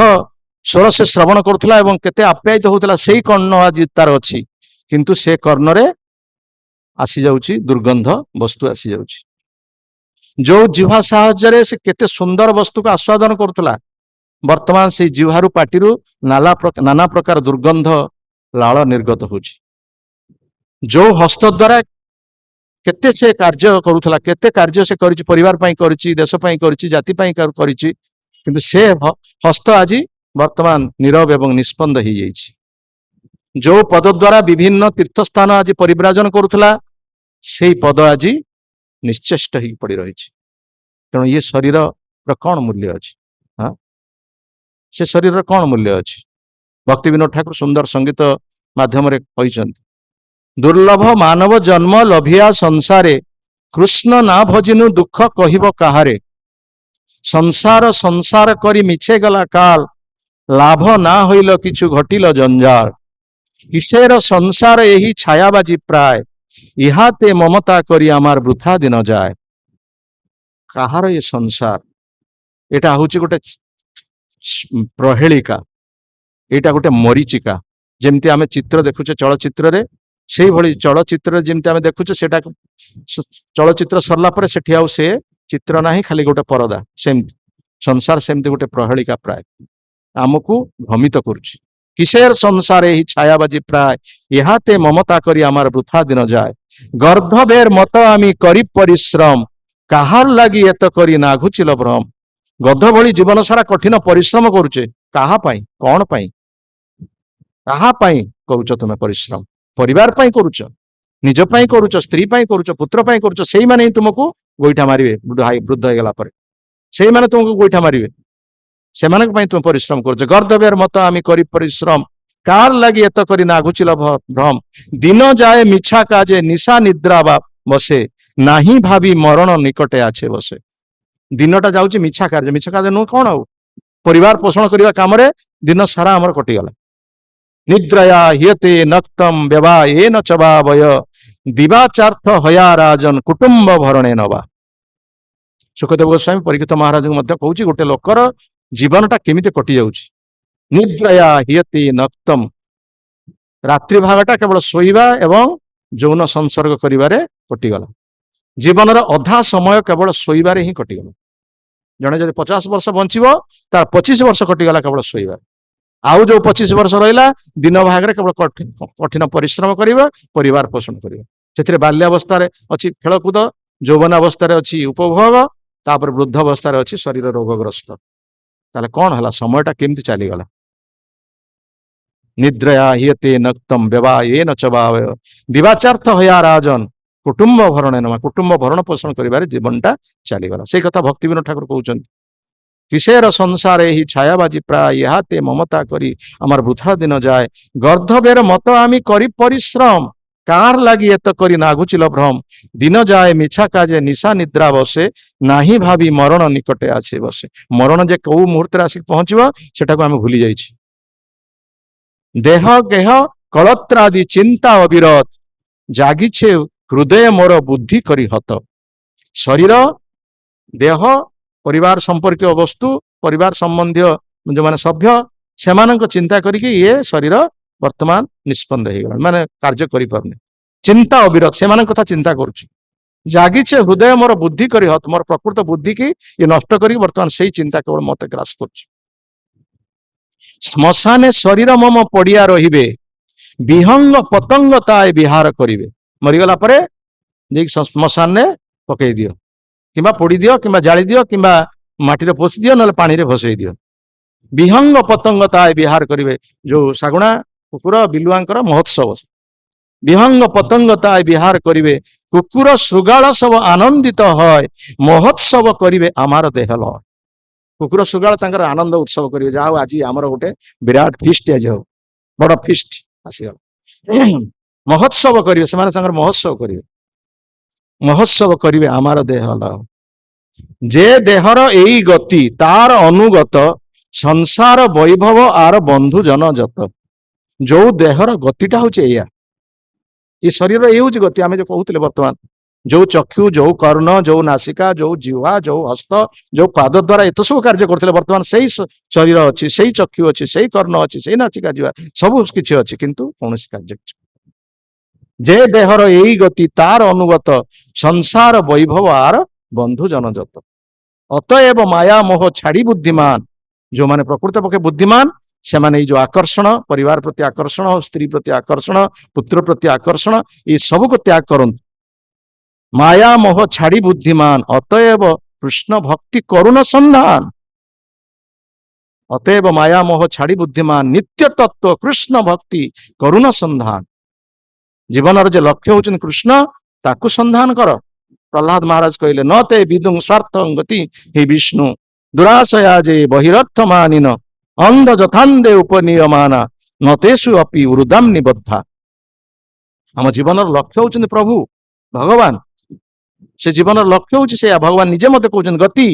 A: ସ୍ୱର ସେ ଶ୍ରବଣ କରୁଥିଲା ଏବଂ କେତେ ଆପ୍ୟାୟିତ ହଉଥିଲା, ସେଇ କର୍ଣ୍ଣ ଆଜି ତାର ଅଛି, କିନ୍ତୁ ସେ କର୍ଣ୍ଣରେ ଆସିଯାଉଛି ଦୁର୍ଗନ୍ଧ ବସ୍ତୁ ଆସିଯାଉଛି। ଯୋଉ ଜିହ୍ବା ସାହାଯ୍ୟରେ ସେ କେତେ ସୁନ୍ଦର ବସ୍ତୁକୁ ଆସ୍ୱାଦନ କରୁଥିଲା, ବର୍ତ୍ତମାନ ସେଇ ଜିହ୍ବାରୁ ପାଟିରୁ ନାନା ପ୍ରକାର ଦୁର୍ଗନ୍ଧ ଲାଳ ନିର୍ଗତ ହଉଛି। ଯୋଉ ହସ୍ତ ଦ୍ଵାରା କେତେ ସେ କାର୍ଯ୍ୟ କରୁଥିଲା, କେତେ କାର୍ଯ୍ୟ ସେ କରିଛି, ପରିବାର ପାଇଁ କରିଛି, ଦେଶ ପାଇଁ କରିଛି, ଜାତି ପାଇଁ କରିଛି, କିନ୍ତୁ ସେ ହସ୍ତ ଆଜି ବର୍ତ୍ତମାନ ନୀରବ ଏବଂ ନିଷ୍ପନ୍ଦ ହେଇଯାଇଛି। ଯୋଉ ପଦ ଦ୍ଵାରା ବିଭିନ୍ନ ତୀର୍ଥସ୍ଥାନ ଆଜି ପରିବ୍ରାଜନ କରୁଥିଲା, ସେଇ ପଦ ଆଜି ନିଶ୍ଚେଷ୍ଟ ହେଇକି ପଡି ରହିଛି। ତେଣୁ ଇଏ ଶରୀରର କଣ ମୂଲ୍ୟ ଅଛି? ସେ ଶରୀରର କଣ ମୂଲ୍ୟ ଅଛି? ଭକ୍ତି ବିନୋଦ ଠାକୁର ସୁନ୍ଦର ସଙ୍ଗୀତ ମାଧ୍ୟମରେ କହିଛନ୍ତି, ଦୁର୍ଲଭ ମାନବ ଜନ୍ମ ଲଭିଆ ସଂସାରେ, କୃଷ୍ଣ ନା ଭଜିନୁ ଦୁଃଖ କହିବ କାହାରେ। ସଂସାର ସଂସାର କରି ମିଛେ ଗଲା କାଲ, ଲାଭ ନା ହଇଲ কিছু ঘটিল জঞ্জাল। কিসের সংসার ଏହି ছায়াবাজি প্রায়, ইহাতে মমতা করি আমার বৃথা দিন যায়। কাହାର ଏ ସଂସାର? এটা ହଉଛି ଗୋଟେ ପ୍ରହେଳିକା, ଏଇଟା ଗୋଟେ ମରିଚିକା। ଯେମିତି ଆମେ ଚିତ୍ର ଦେଖୁଛେ ଚଳଚ୍ଚିତ୍ରରେ, ସେଇଭଳି ଚଳଚ୍ଚିତ୍ରରେ ଯେମିତି ଆମେ ଦେଖୁଛେ, ସେଟା ଚଳଚ୍ଚିତ୍ର ସରିଲା ପରେ ସେଠି ଆଉ ସେ ଚିତ୍ର ନାହିଁ, ଖାଲି ଗୋଟେ ପରଦା। ସେମିତି ସଂସାର ସେମିତି ଗୋଟେ ପ୍ରହେଳିକା ପ୍ରାୟ ଆମକୁ ଭ୍ରମିତ କରୁଛି। কিসের সংসারে ଏହି ছায়াবাজি প্রায়, ইহাতে মমতা করি আমার বৃথা দিন যায়। গর্ধবের মতো আমি করি পরিশ্রম, কাহার লাগি এত করি না ঘুচিল ভ্রম। ଗଧ ଭଳି ଜୀବନ ସାରା କଠିନ ପରିଶ୍ରମ କରୁଛେ, କାହା ପାଇଁ, କଣ ପାଇଁ? କାହା ପାଇଁ କରୁଛ ତୁମେ ପରିଶ୍ରମ? ପରିବାର ପାଇଁ କରୁଛ, ନିଜ ପାଇଁ କରୁଛ, ସ୍ତ୍ରୀ ପାଇଁ କରୁଛ, ପୁତ୍ର ପାଇଁ କରୁଛ, ସେଇମାନେ ହିଁ ତୁମକୁ ଗୋଇଠା ମାରିବେ। ବୃଦ୍ଧ ହେଇଗଲା ପରେ ସେଇମାନେ ତୁମକୁ ଗୋଇଠା ମାରିବେ, ସେମାନଙ୍କ ପାଇଁ ତୁମେ ପରିଶ୍ରମ କରୁଛ। ଗର୍ଦ୍ଧବେର ମତ আমি করি পরিশ্রম, কার লাগি এত করি না ঘুচিল ভ্রম। দিন যায় মিছা কাজে নিশা নিদ্রা বসে, ନାହିଁ ଭାବି ମରଣ ନିକଟେ আছে ବସେ। ଦିନଟା ଯାଉଛି ମିଛା କାର୍ଯ୍ୟ। ମିଛା କାର୍ଯ୍ୟ ନୁହଁ କଣ? ଆଉ ପରିବାର ପୋଷଣ କରିବା କାମରେ ଦିନ ସାରା ଆମର କଟିଗଲା। ନିଦ୍ରୟା ହିୟତେ ନକ୍ତମ ବ୍ୟବା ଏନ ଚବା ବୟ, ଦିବାଚାର୍ଥ ହୟା ରାଜନ କୁଟୁମ୍ବ ଭରଣେ ନବା। ସୁଖଦେବ ଗୋସ୍ୱାମୀ ପରୀକ୍ଷିତ ମହାରାଜଙ୍କୁ ମଧ୍ୟ କହୁଛି, ଗୋଟେ ଲୋକର ଜୀବନଟା କେମିତି କଟି ଯାଉଛି। ନିଦ୍ରୟା ହିୟତେ ନକ୍ତମ, ରାତ୍ରି ଭାଗଟା କେବଳ ଶୋଇବା ଏବଂ ଯୌନ ସଂସର୍ଗ କରିବାରେ କଟିଗଲା। ଜୀବନର ଅଧା ସମୟ କେବଳ ଶୋଇବାରେ ହିଁ କଟିଗଲା। ଜଣେ ଯଦି 50 ବର୍ଷ ବଞ୍ଚିବ, ତାର 25 ବର୍ଷ କଟିଗଲା କେବଳ ଶୋଇବା। ଆଉ ଯୋଉ 25 ବର୍ଷ ରହିଲା, ଦିନ ଭାଗରେ କେବଳ କଠିନ ପରିଶ୍ରମ କରିବା, ପରିବାର ପୋଷଣ କରିବା। ସେଥିରେ ବାଲ୍ୟାବସ୍ଥାରେ ଅଛି ଖେଳକୁଦ, ଯୌବନ ଅବସ୍ଥାରେ ଅଛି ଉପଭୋଗ, ତାପରେ ବୃଦ୍ଧ ଅବସ୍ଥାରେ ଅଛି ଶରୀର ରୋଗଗ୍ରସ୍ତ। ତାହେଲେ କଣ ହେଲା? ସମୟଟା କେମିତି ଚାଲିଗଲା? ନିଦ୍ରୟା ହିୟତେ ନକ୍ତମ ବ୍ୟବା ଏନ ଚବାବୟ, ଦିବାଚାର୍ଥ ହୟା ରାଜନ କୁଟୁମ୍ବ ଭରଣେ ନବା। କୁଟୁମ୍ବ ଭରଣ ପୋଷଣ କରିବାରେ ଜୀବନଟା ଚାଲିଗଲା। ସେଇ କଥା ଭକ୍ତି ବିନୋଦ ଠାକୁର କହୁଛନ୍ତି, কিসের সংসারে ଏହି ছায়াবাজি প্রায়, ইহাতে মমতা করি আমার বৃথা দিন যায়। গর্ধবের মতো আমি করি পরিশ্রম, কার লাগি এত করি না ঘুচিল ভ্রম। দিন যায় মিছা কাজে নিশা নিদ্রা বসে, ନାହିଁ ଭାବି ମରଣ ନିକଟେ আছে ବସେ। ମରଣ ଯେ କୋଉ ମୁହୂର୍ତ୍ତରେ ଆସିକି ପହଞ୍ଚିବ ସେଟାକୁ ଆମେ ଭୁଲି ଯାଇଛି। ଦେହ ଗେହ କଳତ୍ରାଦି ଚିନ୍ତା ଅବିରତ, ଜାଗିଛେ ହୃଦୟ ମୋର ବୁଦ୍ଧି କରି ହତ। ଶରୀର, ଦେହ, ପରିବାର ସମ୍ପର୍କୀୟ ବସ୍ତୁ, ପରିବାର ସମ୍ବନ୍ଧୀୟ ଯୋଉମାନେ ସଭ୍ୟ, ସେମାନଙ୍କ ଚିନ୍ତା କରିକି ଇଏ ଶରୀର ବର୍ତ୍ତମାନ ନିଷ୍ପନ୍ଦ ହେଇଗଲାଣି, ମାନେ କାର୍ଯ୍ୟ କରିପାରୁନି। ଚିନ୍ତା ଅବିରତ ସେମାନଙ୍କ କଥା ଚିନ୍ତା କରୁଛି। ଜାଗିଛେ ହୃଦୟ ମୋର ବୁଦ୍ଧି କରି ହତ, ମୋର ପ୍ରକୃତ ବୁଦ୍ଧି କି ଇଏ ନଷ୍ଟ କରିକି ବର୍ତ୍ତମାନ ସେଇ ଚିନ୍ତା କେବଳ ମତେ ଗ୍ରାସ କରୁଛି। ଶ୍ମଶାନେ ଶରୀର ମମ ପଡିଆ ରହିବେ, ବିହଙ୍ଗ ପତଙ୍ଗ ତାଏ ବିହାର କରିବେ। ମରିଗଲା ପରେ ଯାଇକି ଶ୍ମଶାନରେ ପକେଇ ଦିଅ, କିମ୍ବା ପୋଡି ଦିଅ, କିମ୍ବା ଜାଳି ଦିଅ, କିମ୍ବା ମାଟିରେ ପୋଷି ଦିଅ, ନହେଲେ ପାଣିରେ ଭସେଇ ଦିଅ। ବିହଙ୍ଗ ପତଙ୍ଗ ତାଏ ବିହାର କରିବେ, ଯୋଉ ଶାଗୁଣା କୁକୁର ବିଲୁଆଙ୍କର ମହୋତ୍ସବ। ବିହଙ୍ଗ ପତଙ୍ଗ ତାଏ ବିହାର କରିବେ, କୁକୁର ଶୃଗାଳ ସବୁ ଆନନ୍ଦିତ হয়, ମହୋତ୍ସବ କରିବେ ଆମର ଦେହ ଲୟ। କୁକୁର ଶୃଗାଳ ତାଙ୍କର ଆନନ୍ଦ ଉତ୍ସବ କରିବେ, ଯାହା ହଉ ଆଜି ଆମର ଗୋଟେ ବିରାଟ ଫିଷ୍ଟ ଆଜି ହଉ, ବଡ ଫିଷ୍ଟ ଆସିଗଲା। ମହୋତ୍ସବ କରିବେ, ସେମାନେ ତାଙ୍କର ମହୋତ୍ସବ କରିବେ, ମହୋତ୍ସବ କରିବେ ଆମର ଦେହ ଲୟ। ଯେ ଦେହର ଏଇ ଗତି ତାର ଅନୁଗତ, ସଂସାର ବୈଭବ ଆର ବନ୍ଧୁ ଜନ ଯତ। ଯୋଉ ଦେହର ଗତିଟା ହଉଛି ଏଇଆ, ଏ ଶରୀର ଏଇ ହଉଛି ଗତି। ଆମେ ଯୋଉ କହୁଥିଲେ ବର୍ତ୍ତମାନ, ଯୋଉ ଚକ୍ଷୁ, ଯୋଉ କର୍ଣ୍ଣ, ଯୋଉ ନାସିକା, ଯୋଉ ଜିହ୍ବା, ଯୋଉ ହସ୍ତ, ଯୋଉ ପାଦ ଦ୍ଵାରା ଏତେ ସବୁ କାର୍ଯ୍ୟ କରୁଥିଲେ, ବର୍ତ୍ତମାନ ସେଇ ଶରୀର ଅଛି, ସେଇ ଚକ୍ଷୁ ଅଛି, ସେଇ କର୍ଣ୍ଣ ଅଛି, ସେଇ ନାସିକା, ଜିହ୍ବା, ସବୁ କିଛି ଅଛି, କିନ୍ତୁ କୌଣସି କାର୍ଯ୍ୟ। ଯେ ଦେହର ଏଇ ଗତି ତାର ଅନୁଗତ, ସଂସାର ବୈଭବ ଆର ବନ୍ଧୁ ଜନଯତ। ଅତଏବ ମାୟା ମୋହ ଛାଡି ବୁଦ୍ଧିମାନ, ଯୋଉମାନେ ପ୍ରକୃତ ପକ୍ଷେ ବୁଦ୍ଧିମାନ, ସେମାନେ ଏଇ ଯୋଉ ଆକର୍ଷଣ, ପରିବାର ପ୍ରତି ଆକର୍ଷଣ, ସ୍ତ୍ରୀ ପ୍ରତି ଆକର୍ଷଣ, ପୁତ୍ର ପ୍ରତି ଆକର୍ଷଣ, ଏଇ ସବୁକୁ ତ୍ୟାଗ କରନ୍ତୁ। ମାୟା ମୋହ ଛାଡି ବୁଦ୍ଧିମାନ, ଅତଏବ କୃଷ୍ଣ ଭକ୍ତି କରୁଣ ସନ୍ଧାନ। ଅତଏବ ମାୟା ମୋହ ଛାଡି ବୁଦ୍ଧିମାନ, ନିତ୍ୟ ତତ୍ତ୍ୱ କୃଷ୍ଣ ଭକ୍ତି କରୁଣ ସନ୍ଧାନ। ଜୀବନର ଯେ ଲକ୍ଷ୍ୟ ହଉଛନ୍ତି କୃଷ୍ଣ, ତାକୁ ସନ୍ଧାନ କର। ପ୍ରହ୍ଲାଦ ମହାରାଜ କହିଲେ, ନ ତେ ବିଦୁଂ ସ୍ୱାର୍ଥଂ ଗତି ହି ବିଷ୍ଣୁ, ଦୁରାଶୟା ଯେ ବହିରର୍ଥ ମାନିନ, ଅନ୍ଧ ଯଥାନ୍ଦେ ଉପନିୟମାନା, ନତେଷୁ ଅପି ଉରୁଦାମ ନିବଦ୍ଧା। ଆମ ଜୀବନର ଲକ୍ଷ୍ୟ ହଉଛନ୍ତି ପ୍ରଭୁ ଭଗବାନ। ସେ ଜୀବନର ଲକ୍ଷ୍ୟ ହଉଛି ସେଇଆ, ଭଗବାନ ନିଜେ ମତେ କହୁଛନ୍ତି ଗତି।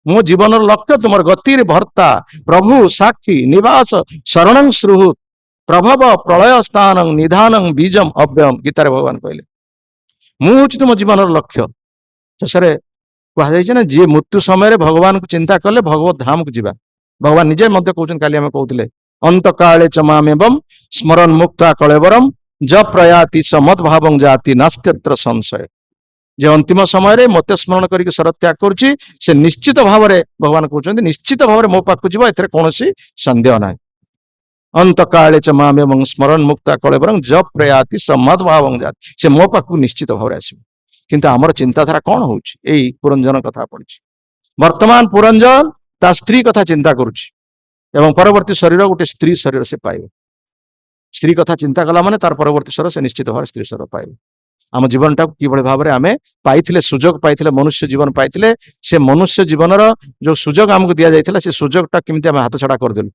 A: ମୋ ଜୀବନର ଲକ୍ଷ୍ୟ ତୁମର ଗତିରେ ଭର୍ତ୍ତା, ପ୍ରଭୁ ସାକ୍ଷୀ ନିବାସ ଶରଣଂ ଶ୍ରୁହୁ, ପ୍ରଭବ ପ୍ରଳୟ ସ୍ଥାନଂ ନିଧାନଂ ବୀଜମ ଅବ୍ୟୟମ। ଗୀତାରେ ଭଗବାନ କହିଲେ, ମୁଁ ହଉଛି ତୁମ ଜୀବନର ଲକ୍ଷ୍ୟ। ଶେଷରେ କୁହାଯାଇଛି ନା, ଯିଏ ମୃତ୍ୟୁ ସମୟରେ ଭଗବାନଙ୍କୁ ଚିନ୍ତା କଲେ ଭଗବତ ଧାମକୁ ଯିବା। ଭଗବାନ ନିଜେ ମଧ୍ୟ କହୁଛନ୍ତି, କାଲି ଆମେ କହୁଥିଲେ, ଅନ୍ତକାଳେ ଚ ମାମେବଂ ସ୍ମରନ୍ ମୁକ୍ତା କଳେବରମ୍, ଜ ପ୍ରୟାତି ସ ମଦ୍ଭାବଂ ଜାତି ନାସ୍ତ୍ୟତ୍ର ସଂଶୟ। ଯେ ଅନ୍ତିମ ସମୟରେ ମତେ ସ୍ମରଣ କରିକି ସରତ୍ୟାଗ କରୁଛି, ସେ ନିଶ୍ଚିତ ଭାବରେ, ଭଗବାନ କହୁଛନ୍ତି ନିଶ୍ଚିତ ଭାବରେ ମୋ ପାଖକୁ ଯିବ, ଏଥିରେ କୌଣସି ସନ୍ଦେହ ନାହିଁ। ଅନ୍ତକାଳେ ଚ ମାମେବଂ ସ୍ମରନ୍ ମୁକ୍ତା କଳେବରଂ, ଜ ପ୍ରୟାତି ସ ମଦ୍ଭାବଂ ଜାତି, ସେ ମୋ ପାଖକୁ ନିଶ୍ଚିତ ଭାବରେ ଆସିବ। କିନ୍ତୁ ଆମର ଚିନ୍ତାଧାରା କଣ ହଉଛି? ଏଇ ପୁରଞ୍ଜନ କଥା ପଡିଛି। ବର୍ତ୍ତମାନ ପୁରଞ୍ଜନ ତା ସ୍ତ୍ରୀ କଥା ଚିନ୍ତା କରୁଛି, ଏବଂ ପରବର୍ତ୍ତୀ ଶରୀର ଗୋଟେ ସ୍ତ୍ରୀ ଶରୀର ସେ ପାଇବ। ସ୍ତ୍ରୀ କଥା ଚିନ୍ତା କଲା ମାନେ ତାର ପରବର୍ତ୍ତୀ ଶରୀର ସେ ନିଶ୍ଚିତ ଭାବରେ ସ୍ତ୍ରୀ ଶରୀର ପାଇବ। ଆମ ଜୀବନଟାକୁ କିଭଳି ଭାବରେ ଆମେ ପାଇଥିଲେ, ସୁଯୋଗ ପାଇଥିଲେ, ମନୁଷ୍ୟ ଜୀବନ ପାଇଥିଲେ, ସେ ମନୁଷ୍ୟ ଜୀବନର ଯୋଉ ସୁଯୋଗ ଆମକୁ ଦିଆଯାଇଥିଲା, ସେ ସୁଯୋଗଟା କେମିତି ଆମେ ହାତଛଡା କରିଦେଲୁ।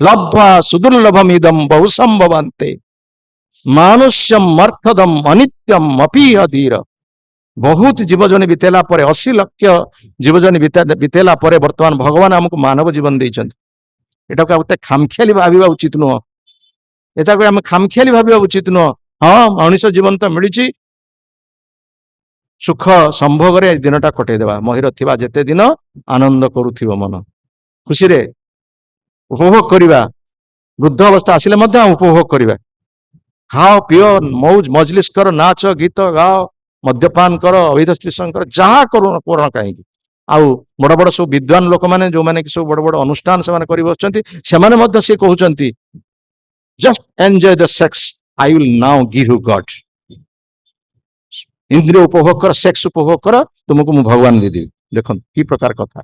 A: ଲବ୍ଧ୍ୱା ସୁଦୁର୍ଲଭମ୍ ଇଦଂ ବହୁ ସମ୍ଭବାନ୍ତେ, ମାନୁଷ୍ୟମ୍ ମର୍ଥଦମ୍ ଅନିତ୍ୟମ୍ ଅପୀହ ଧୀର। ବହୁତ ଜୀବଜନୀ ବିତେଇଲା ପରେ, 80 ଲକ୍ଷ ଜୀବଜନୀ ବିତେଇଲା ପରେ ବର୍ତ୍ତମାନ ଭଗବାନ ଆମକୁ ମାନବ ଜୀବନ ଦେଇଛନ୍ତି। ଏଟାକୁ ଆଉ ଖାମଖିଆଲି ଭାବିବା ଉଚିତ ନୁହଁ। ଏଟାକୁ ଆମେ ଖାମଖିଆଲି ଭାବିବା ଉଚିତ ନୁହଁ। ହଁ, ମଣିଷ ଜୀବନ ତ ମିଳିଛି, ସୁଖ ସମ୍ଭୋଗରେ ଦିନଟା କଟେଇଦେବା। ମହିର ଥିବା ଯେତେ ଦିନ ଆନନ୍ଦ କରୁଥିବ ମନ, ଖୁସିରେ ଉପଭୋଗ କରିବା। ବୃଦ୍ଧ ଅବସ୍ଥା ଆସିଲେ ମଧ୍ୟ ଉପଭୋଗ କରିବା। ଖାଅ ପିଅ, ମୌଜ ମଜଲିସ କର, ନାଚ ଗୀତ ଗାଅ, ମଦ୍ୟପାନ କର, ଅବୈଧ ସ୍ତ୍ରୀ ସଂଗ କର, ଯାହା କର କାହିଁକି। ଆଉ ବଡ ବଡ ସବୁ ବିଦ୍ୱାନ ଲୋକମାନେ, ଯୋଉମାନେ କି ସବୁ ବଡ ବଡ ଅନୁଷ୍ଠାନ ସେମାନେ କରି ବସୁଛନ୍ତି, ସେମାନେ ମଧ୍ୟ ସେ କହୁଛନ୍ତି, just enjoy the sex, I will now give you God. ଇନ୍ଦ୍ରିୟ ଉପଭୋଗ କର, ସେକ୍ସ ଉପଭୋଗ କର, ତୁମକୁ ମୁଁ ଭଗବାନ ଦେଇଦେବି। ଦେଖନ୍ତୁ କି ପ୍ରକାର କଥା।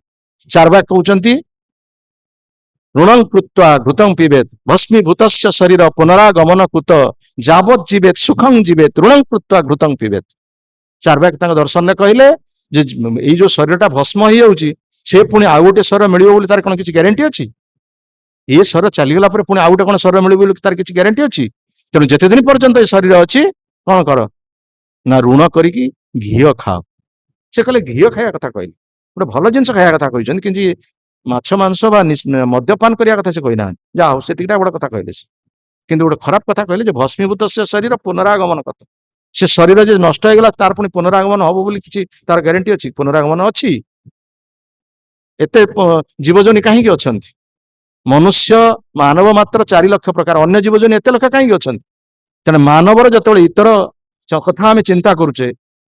A: ଚାର୍ବାକ କହୁଛନ୍ତି, ଋଣଂ କୃତ୍ୱା ଘୃତଂ ପିବେତ୍, ଭସ୍ମୀଭୂତସ୍ୟ ଶରୀର ପୁନରାଗମନ କୃତ, ଯାବତ୍ ଜୀବେତ୍ ସୁଖଂ ଜୀବେତ୍, ଋଣଂ କୃତ୍ୱା ଘୃତଂ ପିବେତ୍। ଚାର୍ବାକ ତାଙ୍କ ଦର୍ଶନରେ କହିଲେ ଯେ ଏଇ ଯୋଉ ଶରୀରଟା ଭସ୍ମ ହେଇଯାଉଛି, ସେ ପୁଣି ଆଉ ଗୋଟେ ଶରୀର ମିଳିବ ବୋଲି ତାର କଣ କିଛି ଗ୍ୟାରେଣ୍ଟି ଅଛି? ଏ ଶରୀର ଚାଲିଗଲା ପରେ ପୁଣି ଆଉ ଗୋଟେ କଣ ଶରୀର ମିଳିବ ବୋଲି ତାର କିଛି ଗ୍ୟାରେଣ୍ଟି ଅଛି? ତେଣୁ ଯେତେ ଦିନ ପର୍ଯ୍ୟନ୍ତ ଏ ଶରୀର ଅଛି, କଣ କର ନା ଋଣ କରିକି ଘିଅ ଖାଅ। ସେ କହିଲେ ଘିଅ ଖାଇବା କଥା କହିଲେ, ଗୋଟେ ଭଲ ଜିନିଷ ଖାଇବା କଥା କହିଛନ୍ତି, କିନ୍ତୁ ମାଛ ମାଂସ ବା ମଦ୍ୟପାନ କରିବା କଥା ସେ କହିନାହାନ୍ତି। ଯାହା ହଉ ସେତିକିଟା ଗୋଟେ କଥା କହିଲେ ସେ, କିନ୍ତୁ ଗୋଟେ ଖରାପ କଥା କହିଲେ ଯେ ଭସ୍ମୀଭୂତ ଶରୀର ପୁନରାଗମନ କଥା। ସେ ଶରୀର ଯେ ନଷ୍ଟ ହେଇଗଲା ତାର ପୁଣି ପୁନରାଗମନ ହବ ବୋଲି କିଛି ତାର ଗ୍ୟାରେଣ୍ଟି ଅଛି? ପୁନରାଗମନ ଅଛି? ଏତେ ଜୀବଜନି କାହିଁକି ଅଛନ୍ତି? ମନୁଷ୍ୟ ମାନବ ମାତ୍ର 4 ଲକ୍ଷ ପ୍ରକାର, ଅନ୍ୟ ଜୀବଜନି ଏତେ ଲକ୍ଷ କାହିଁକି ଅଛନ୍ତି? ତେଣୁ ମାନବର ଯେତେବେଳେ ଇତର କଥା ଆମେ ଚିନ୍ତା କରୁଛେ,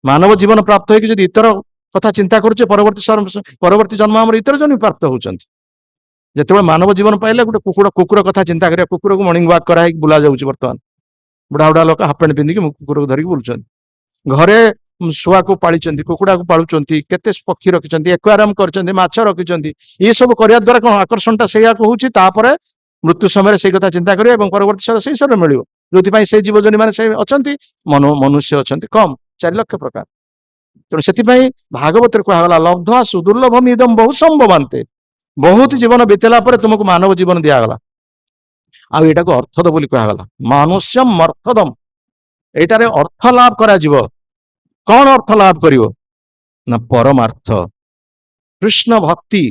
A: ମାନବ ଜୀବନ ପ୍ରାପ୍ତ ହେଇକି ଯଦି ଇତର କଥା ଚିନ୍ତା କରୁଛେ, ପରବର୍ତ୍ତୀ ଜନ୍ମ ଆମର ଇତର ଜନ୍ମ ପ୍ରାପ୍ତ ହଉଛନ୍ତି। ଯେତେବେଳେ ମାନବ ଜୀବନ ପାଇଲେ ଗୋଟେ କୁକୁର କଥା ଚିନ୍ତା କରିବା, କୁକୁରକୁ ମର୍ଣ୍ଣିଂ ୱାକ୍ କରାହେଇକି ବୁଲା ଯାଉଛି। ବର୍ତ୍ତମାନ ବୁଢା ଲୋକ ହାଫ ପ୍ୟାଣ୍ଟ ପିନ୍ଧିକି କୁକୁରକୁ ଧରିକି ବୁଲୁଛନ୍ତି। ଘରେ ଶୁଆକୁ ପାଳିଛନ୍ତି, କୁକୁଡ଼ାକୁ ପାଳୁଛନ୍ତି, କେତେ ପକ୍ଷୀ ରଖିଛନ୍ତି, ଏକ୍ୱାରିୟମ କରିଛନ୍ତି, ମାଛ ରଖିଛନ୍ତି। ଏସବୁ କରିବା ଦ୍ୱାରା କଣ ଆକର୍ଷଣଟା ସେଇଆକୁ ହଉଛି। ତାପରେ ମୃତ୍ୟୁ ସମୟରେ ସେଇ କଥା ଚିନ୍ତା କରିବେ ଏବଂ ପରବର୍ତ୍ତୀ ସେଇ ଶରୀର ମିଳିବ, ଯୋଉଥିପାଇଁ ସେଇ ଜୀବଜନି ମାନେ ସେ ଅଛନ୍ତି। ମନୁଷ୍ୟ ଅଛନ୍ତି କମ, 4 ଲକ୍ଷ ପ୍ରକାର। ତେଣୁ ସେଥିପାଇଁ ଭାଗବତରେ କୁହାଗଲା ଲବ୍ଧ୍ୱା ସୁଦୁର୍ଲଭମ୍ ଇଦଂ ବହୁ ସମ୍ଭବାନ୍ତେ। ବହୁତ ଜୀବନ ବିତେଇଲା ପରେ ତୁମକୁ ମାନବ ଜୀବନ ଦିଆଗଲା। ଆଉ ଏଇଟାକୁ ଅର୍ଥଦ ବୋଲି କୁହାଗଲା। ମନୁଷ୍ୟମ୍ ଅର୍ଥଦମ୍, ଏଇଟାରେ ଅର୍ଥ ଲାଭ କରାଯିବ। କଣ ଅର୍ଥ ଲାଭ କରିବ ନା ପରମାର୍ଥ, କୃଷ୍ଣ ଭକ୍ତି।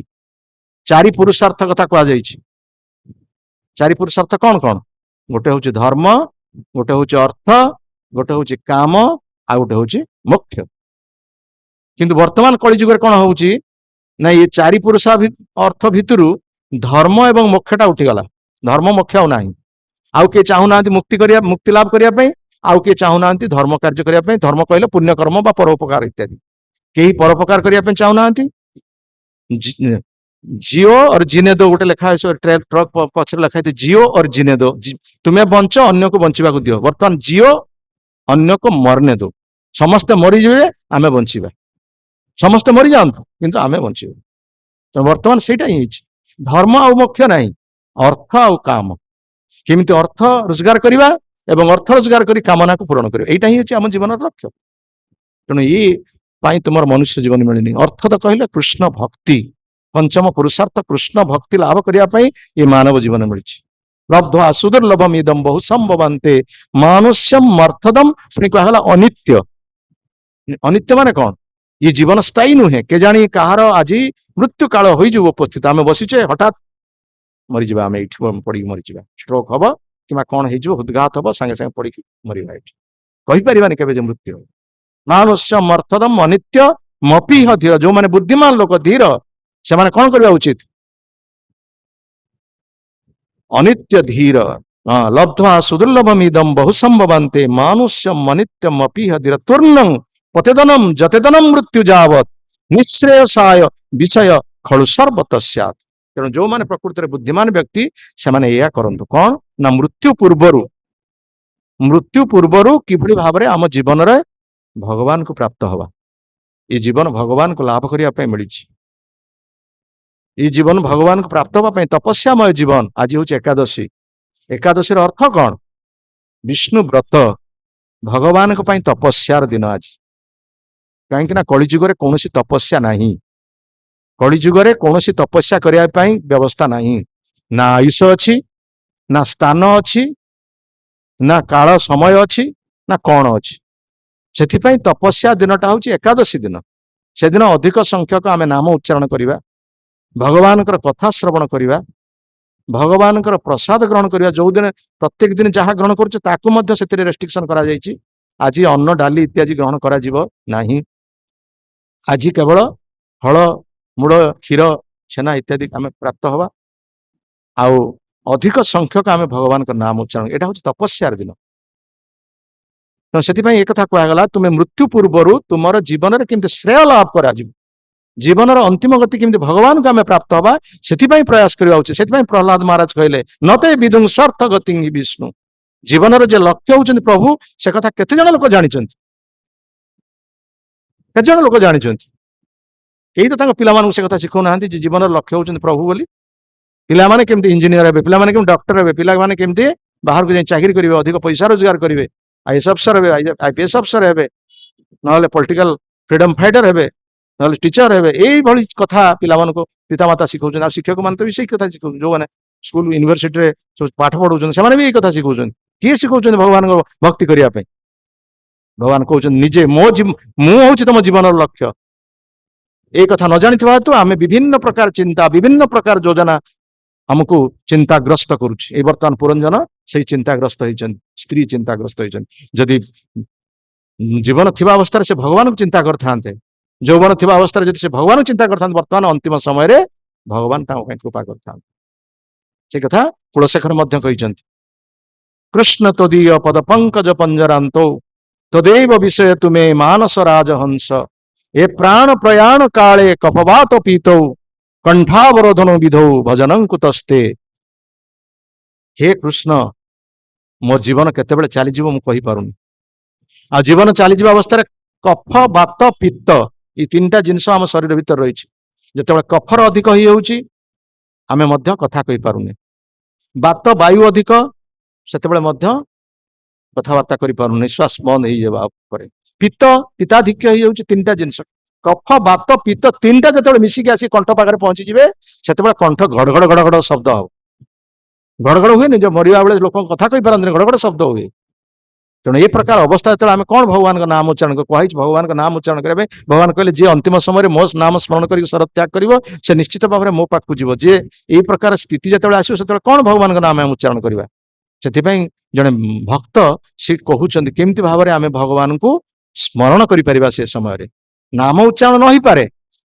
A: 4 ପୁରୁଷାର୍ଥ କଥା କୁହାଯାଇଛି। 4 ପୁରୁଷାର୍ଥ କଣ କଣ? ଗୋଟେ ହଉଛି ଧର୍ମ, ଗୋଟେ ହଉଛି ଅର୍ଥ, ଗୋଟେ ହଉଛି କାମ, ଆଉ ଗୋଟେ ହଉଛି ମୋକ୍ଷ। କିନ୍ତୁ ବର୍ତ୍ତମାନ କଳିଯୁଗରେ କଣ ହଉଛି ନା ଏ 4 ଅର୍ଥ ଭିତରୁ ଧର୍ମ ଏବଂ ମୋକ୍ଷଟା ଉଠିଗଲା। ଧର୍ମ ମୋକ୍ଷ ଆଉ ନାହିଁ। ଆଉ କିଏ ଚାହୁଁନାହାନ୍ତି ମୁକ୍ତି ଲାଭ କରିବା ପାଇଁ, ଆଉ କିଏ ଚାହୁଁନାହାନ୍ତି ଧର୍ମ କାର୍ଯ୍ୟ କରିବା ପାଇଁ। ଧର୍ମ କହିଲେ ପୁଣ୍ୟ କର୍ମ ବା ପରୋପକାର ଇତ୍ୟାଦି। କେହି ପରୋପକାର କରିବା ପାଇଁ ଚାହୁଁନାହାନ୍ତି। ଜିଓ और जीने दो ଗୋଟେ ଲେଖା ହେଇଛି, ଟ୍ରକ୍ ପଛରେ ଲେଖା ହେଇଛି ଜିଓ और जीने दो। ତୁମେ ବଞ୍ଚ, ଅନ୍ୟକୁ ବଞ୍ଚିବାକୁ ଦିଅ। ବର୍ତ୍ତମାନ ଜିଓ, ଅନ୍ୟକୁ ମରନେ ଦो। ସମସ୍ତେ ମରିଯିବେ, ଆମେ ବଞ୍ଚିବା। ସମସ୍ତେ ମରିଯାଆନ୍ତୁ, କିନ୍ତୁ ଆମେ ବଞ୍ଚିବା। ବର୍ତ୍ତମାନ ସେଇଟା ହିଁ ହେଇଛି। ଧର୍ମ ଆଉ ମୋକ୍ଷ ନାହିଁ, ଅର୍ଥ ଆଉ କାମ। କେମିତି ଅର୍ଥ ରୋଜଗାର କରିବା ଏବଂ ଅର୍ଥ ରୋଜଗାର କରି କାମନାକୁ ପୂରଣ କରିବା, ଏଇଟା ହିଁ ହେଉଛି ଆମ ଜୀବନର ଲକ୍ଷ୍ୟ। ତେଣୁ ଏଇ ପାଇଁ ତୁମର ମନୁଷ୍ୟ ଜୀବନ ମିଳିନି। ଅର୍ଥ ତ କହିଲେ କୃଷ୍ଣ ଭକ୍ତି, ପଞ୍ଚମ ପୁରୁଷାର୍ଥ କୃଷ୍ଣ ଭକ୍ତି ଲାଭ କରିବା ପାଇଁ ଏ ମାନବ ଜୀବନ ମିଳିଛି। ଲବ୍ଧ୍ୱା ସୁଦୁର୍ଲଭମ୍ ଇଦଂ ବହୁ ସମ୍ଭବାନ୍ତେ ମନୁଷ୍ୟମ୍ ଅର୍ଥଦମ୍। ପୁଣି କୁହାଗଲା ଅନିତ୍ୟ। ଅନିତ୍ୟ ମାନେ କଣ? ଏ ଜୀବନ ସ୍ଥାୟୀ ନୁହେଁ। କେଜାଣି କାହାର ଆଜି ମୃତ୍ୟୁ କାଳ ହୋଇଯିବ ଉପସ୍ଥିତ। ଆମେ ବସିଛେ, ହଠାତ୍ ମରିଯିବା। ଆମେ ଏଇଠି ପଡିକି ମରିଯିବା। ଷ୍ଟ୍ରୋକ ହବ କିମ୍ବା କଣ ହେଇଯିବ, ହୃଦଘାତ ହବ, ସାଙ୍ଗେ ସାଙ୍ଗେ ପଡିକି ମରିବା। ଏଇଠି କହିପାରିବାନି କେବେ ଯେ ମୃତ୍ୟୁ ହବ। ମନୁଷ୍ୟମ୍ ଅର୍ଥଦମ୍ ଅନିତ୍ୟ ମପିହ ଧୀର। ଯୋଉମାନେ ବୁଦ୍ଧିମାନ ଲୋକ, ଧୀର, ସେମାନେ କଣ କରିବା ଉଚିତ? ଅନିତ୍ୟ ଧୀର। ଲବ୍ଧ୍ୱା ସୁଦୁର୍ଲଭମ୍ ଇଦଂ ବହୁ ସମ୍ଭବାନ୍ତେ ମନୁଷ୍ୟମ୍ ଅନିତ୍ୟମ୍ ଅପିହ ଧୀର। ତୁର୍ଣ୍ଣଂ ପତେଦନମ୍ ଯତେଦନମ୍ ମୃତ୍ୟୁ ଯାବତ୍ ନିଃଶ୍ରେୟସାୟ ବିଷୟ ଖଳୁ ସର୍ବତଃ ସ୍ୟାତ୍। ତେଣୁ ଯୋଉମାନେ ପ୍ରକୃତରେ ବୁଦ୍ଧିମାନ ବ୍ୟକ୍ତି, ସେମାନେ ଏଇଆ କରନ୍ତୁ। କଣ ନା ମୃତ୍ୟୁ ପୂର୍ବରୁ କିଭଳି ଭାବରେ ଆମ ଜୀବନରେ ଭଗବାନଙ୍କୁ ପ୍ରାପ୍ତ ହବା। ଏ ଜୀବନ ଭଗବାନଙ୍କୁ ଲାଭ କରିବା ପାଇଁ ମିଳିଛି। এই জীবন ভগবানଙ୍କୁ ପ୍ରାପ୍ତ ହେବା ପାଇଁ ତପସ୍ୟାମୟ ଜୀବନ। ଆଜି ହଉଛି ଏକାଦଶୀ। ଏକାଦଶୀର ଅର୍ଥ କଣ? ବିଷ୍ଣୁ ବ୍ରତ, ଭଗବାନଙ୍କ ପାଇଁ ତପସ୍ୟାର ଦିନ ଆଜି। କାହିଁକି ନା କଳିଯୁଗରେ କୌଣସି ତପସ୍ୟା ନାହିଁ। କଳିଯୁଗରେ କୌଣସି ତପସ୍ୟା କରିବା ପାଇଁ ବ୍ୟବସ୍ଥା ନାହିଁ। ନା ଆୟୁଷ ଅଛି, ନା ସ୍ଥାନ ଅଛି, ନା କାଳ ସମୟ ଅଛି, ନା କଣ ଅଛି। ସେଥିପାଇଁ ତପସ୍ୟା ଦିନଟା ହଉଛି ଏକାଦଶୀ ଦିନ। ସେଦିନ ଅଧିକ ସଂଖ୍ୟକ ଆମେ ନାମ ଉଚ୍ଚାରଣ କରିବା, ଭଗବାନଙ୍କର କଥା ଶ୍ରବଣ କରିବା, ଭଗବାନଙ୍କର ପ୍ରସାଦ ଗ୍ରହଣ କରିବା। ଯୋଉଦିନ ପ୍ରତ୍ୟେକ ଦିନ ଯାହା ଗ୍ରହଣ କରୁଛେ ତାକୁ ମଧ୍ୟ ସେଥିରେ ରେଷ୍ଟ୍ରିକ୍ସନ କରାଯାଇଛି। ଆଜି ଅନ୍ନ ଡାଲି ଇତ୍ୟାଦି ଗ୍ରହଣ କରାଯିବ ନାହିଁ। ଆଜି କେବଳ ଫଳ ମୂଳ, କ୍ଷୀର, ଛେନା ଇତ୍ୟାଦି ଆମେ ପ୍ରାପ୍ତ ହବା। ଆଉ ଅଧିକ ସଂଖ୍ୟକ ଆମେ ଭଗବାନଙ୍କ ନାମ ଉଚ୍ଚାରଣ, ଏଇଟା ହଉଛି ତପସ୍ୟାର ଦିନ। ତ ସେଥିପାଇଁ ଏ କଥା କୁହାଗଲା, ତୁମେ ମୃତ୍ୟୁ ପୂର୍ବରୁ ତୁମର ଜୀବନରେ କେମିତି ଶ୍ରେୟ ଲାଭ କରାଯିବ, ଜୀବନର ଅନ୍ତିମ ଗତି କେମିତି ଭଗବାନଙ୍କୁ ଆମେ ପ୍ରାପ୍ତ ହବା, ସେଥିପାଇଁ ପ୍ରୟାସ କରିବା ଉଚିତ। ସେଥିପାଇଁ ପ୍ରହ୍ଲାଦ ମହାରାଜ କହିଲେ ନତେ ବିଦୁଂ ସ୍ୱାର୍ଥ ଗତି ବିଷ୍ଣୁ। ଜୀବନର ଯେ ଲକ୍ଷ୍ୟ ହଉଛନ୍ତି ପ୍ରଭୁ, ସେ କଥା କେତେ ଜଣ ଲୋକ ଜାଣିଛନ୍ତି? କେତେ ଜଣ ଲୋକ ଜାଣିଛନ୍ତି? କେହି ତ ତାଙ୍କ ପିଲାମାନଙ୍କୁ ସେ କଥା ଶିଖଉନାହାନ୍ତି ଯେ ଜୀବନର ଲକ୍ଷ୍ୟ ହଉଛନ୍ତି ପ୍ରଭୁ ବୋଲି। ପିଲାମାନେ କେମିତି ଇଞ୍ଜିନିୟର ହେବେ, ପିଲାମାନେ କେମିତି ଡକ୍ଟର ହେବେ, ପିଲାମାନେ କେମିତି ବାହାରକୁ ଯାଇ ଚାକିରି କରିବେ, ଅଧିକ ପଇସା ରୋଜଗାର କରିବେ, ଆଇଏଏସ୍ ଅଫିସର ହେବେ, ଆଇପିଏସ୍ ଅଫିସର ହେବେ, ନହେଲେ ପଲିଟିକାଲ ଫ୍ରିଡମ ଫାଇଟର ହେବେ, ନହେଲେ ଟିଚର ହେବେ। ଏଇଭଳି କଥା ପିଲାମାନଙ୍କୁ ପିତାମାତା ଶିଖଉଛନ୍ତି। ଆଉ ଶିକ୍ଷକ ମାନେ ତ ବି ସେଇ କଥା ଶିଖଉଛନ୍ତି। ଯୋଉମାନେ ସ୍କୁଲ ୟୁନିଭରସିଟିରେ ସବୁ ପାଠ ପଢଉଛନ୍ତି, ସେମାନେ ବି ଏଇ କଥା ଶିଖଉଛନ୍ତି। କିଏ ଶିଖଉଛନ୍ତି ଭଗବାନଙ୍କ ଭକ୍ତି କରିବା ପାଇଁ? ଭଗବାନ କହୁଛନ୍ତି ନିଜେ ମୁଁ ହଉଛି ତମ ଜୀବନର ଲକ୍ଷ୍ୟ। ଏଇ କଥା ନ ଜାଣିଥିବା ହେତୁ ଆମେ ବିଭିନ୍ନ ପ୍ରକାର ଚିନ୍ତା, ବିଭିନ୍ନ ପ୍ରକାର ଯୋଜନା ଆମକୁ ଚିନ୍ତାଗ୍ରସ୍ତ କରୁଛି। ଏଇ ବର୍ତ୍ତମାନ ପୁରଞ୍ଜନ ସେଇ ଚିନ୍ତାଗ୍ରସ୍ତ ହେଇଛନ୍ତି, ସ୍ତ୍ରୀ ଚିନ୍ତାଗ୍ରସ୍ତ ହେଇଛନ୍ତି। ଯଦି ଜୀବନ ଥିବା ଅବସ୍ଥାରେ ସେ ଭଗବାନଙ୍କୁ ଚିନ୍ତା କରିଥାନ୍ତେ, ଯୌବନ ଥିବା ଅବସ୍ଥାରେ ଯଦି ସେ ଭଗବାନଙ୍କୁ ଚିନ୍ତା କରିଥାନ୍ତେ, ବର୍ତ୍ତମାନ ଅନ୍ତିମ ସମୟରେ ଭଗବାନ ତାଙ୍କ ପାଇଁ କୃପା କରିଥାନ୍ତେ। ସେ କଥା କୁଳଶେଖର ମଧ୍ୟ କହିଛନ୍ତି। କୃଷ୍ଣ ତଦୀୟ ପଦ ପଙ୍କଜ ପଞ୍ଜରାନ୍ତୋ ତଦେବ ବିଷୟ ତୁମେ ମାନସ ରାଜହଂସ ଏ ପ୍ରାଣ ପ୍ରୟାଣ କାଳେ କପବାତ ପୀତୌ କଣ୍ଠାବରୋଧନ ବିଧୌ ଭଜନଙ୍କୁ ତସ୍ତେ। ହେ କୃଷ୍ଣ, ମୋ ଜୀବନ କେତେବେଳେ ଚାଲିଯିବ ମୁଁ କହିପାରୁନି। ଆଉ ଜୀବନ ଚାଲିଯିବା ଅବସ୍ଥାରେ କଫ ବାତ ପିତ୍ତ ଏଇ ତିନିଟା ଜିନିଷ ଆମ ଶରୀର ଭିତରେ ରହିଛି। ଯେତେବେଳେ କଫର ଅଧିକ ହେଇଯାଉଛି ଆମେ ମଧ୍ୟ କଥା କହିପାରୁନେ, ବାତ ବାୟୁ ଅଧିକ ସେତେବେଳେ ମଧ୍ୟ କଥାବାର୍ତ୍ତା କରିପାରୁନି, ନିଶ୍ୱାସ ବନ୍ଦ ହେଇଯିବା ପରେ। ପିତ୍ତ ପିତାଧିକ୍ୟ ହେଇଯାଉଛି। ତିନିଟା ଜିନିଷ କଫ ବାତ ପିତ୍ତ ତିନିଟା ଯେତେବେଳେ ମିଶିକି ଆସି କଣ୍ଠ ପାଖରେ ପହଞ୍ଚିଯିବେ ସେତେବେଳେ କଣ୍ଠ ଘଡଘଡ ଘଡଘଡ ଶବ୍ଦ ହବ। ଘଡଘଡ ହୁଏନି, ଯେ ମରିବା ବେଳେ ଲୋକଙ୍କ କଥା କହିପାରନ୍ତିନି, ଘଡଘଡ ଶବ୍ଦ ହୁଏ। ତେଣୁ ଏ ପ୍ରକାର ଅବସ୍ଥା ଯେତେବେଳେ ଆମେ କଣ ଭଗବାନଙ୍କ ନାମ ଉଚ୍ଚାରଣ କୁହାଯାଇଛି, ଭଗବାନଙ୍କ ନାମ ଉଚ୍ଚାରଣ କରିବା ପାଇଁ ଭଗବାନ କହିଲେ ଯିଏ ଅନ୍ତିମ ସମୟରେ ମୋ ନାମ ସ୍ମରଣ କରିକି ଶରତ ତ୍ୟାଗ କରିବ ସେ ନିଶ୍ଚିତ ଭାବରେ ମୋ ପାଖକୁ ଯିବ। ଯିଏ ଏଇ ପ୍ରକାର ସ୍ଥିତି ଯେତେବେଳେ ଆସିବ ସେତେବେଳେ କଣ ଭଗବାନଙ୍କ ନାମ ଆମେ ଉଚ୍ଚାରଣ କରିବା। ସେଥିପାଇଁ ଜଣେ ଭକ୍ତ ସେ କହୁଛନ୍ତି କେମିତି ଭାବରେ ଆମେ ଭଗବାନଙ୍କୁ ସ୍ମରଣ କରିପାରିବା। ସେ ସମୟରେ ନାମ ଉଚ୍ଚାରଣ ନ ହେଇପାରେ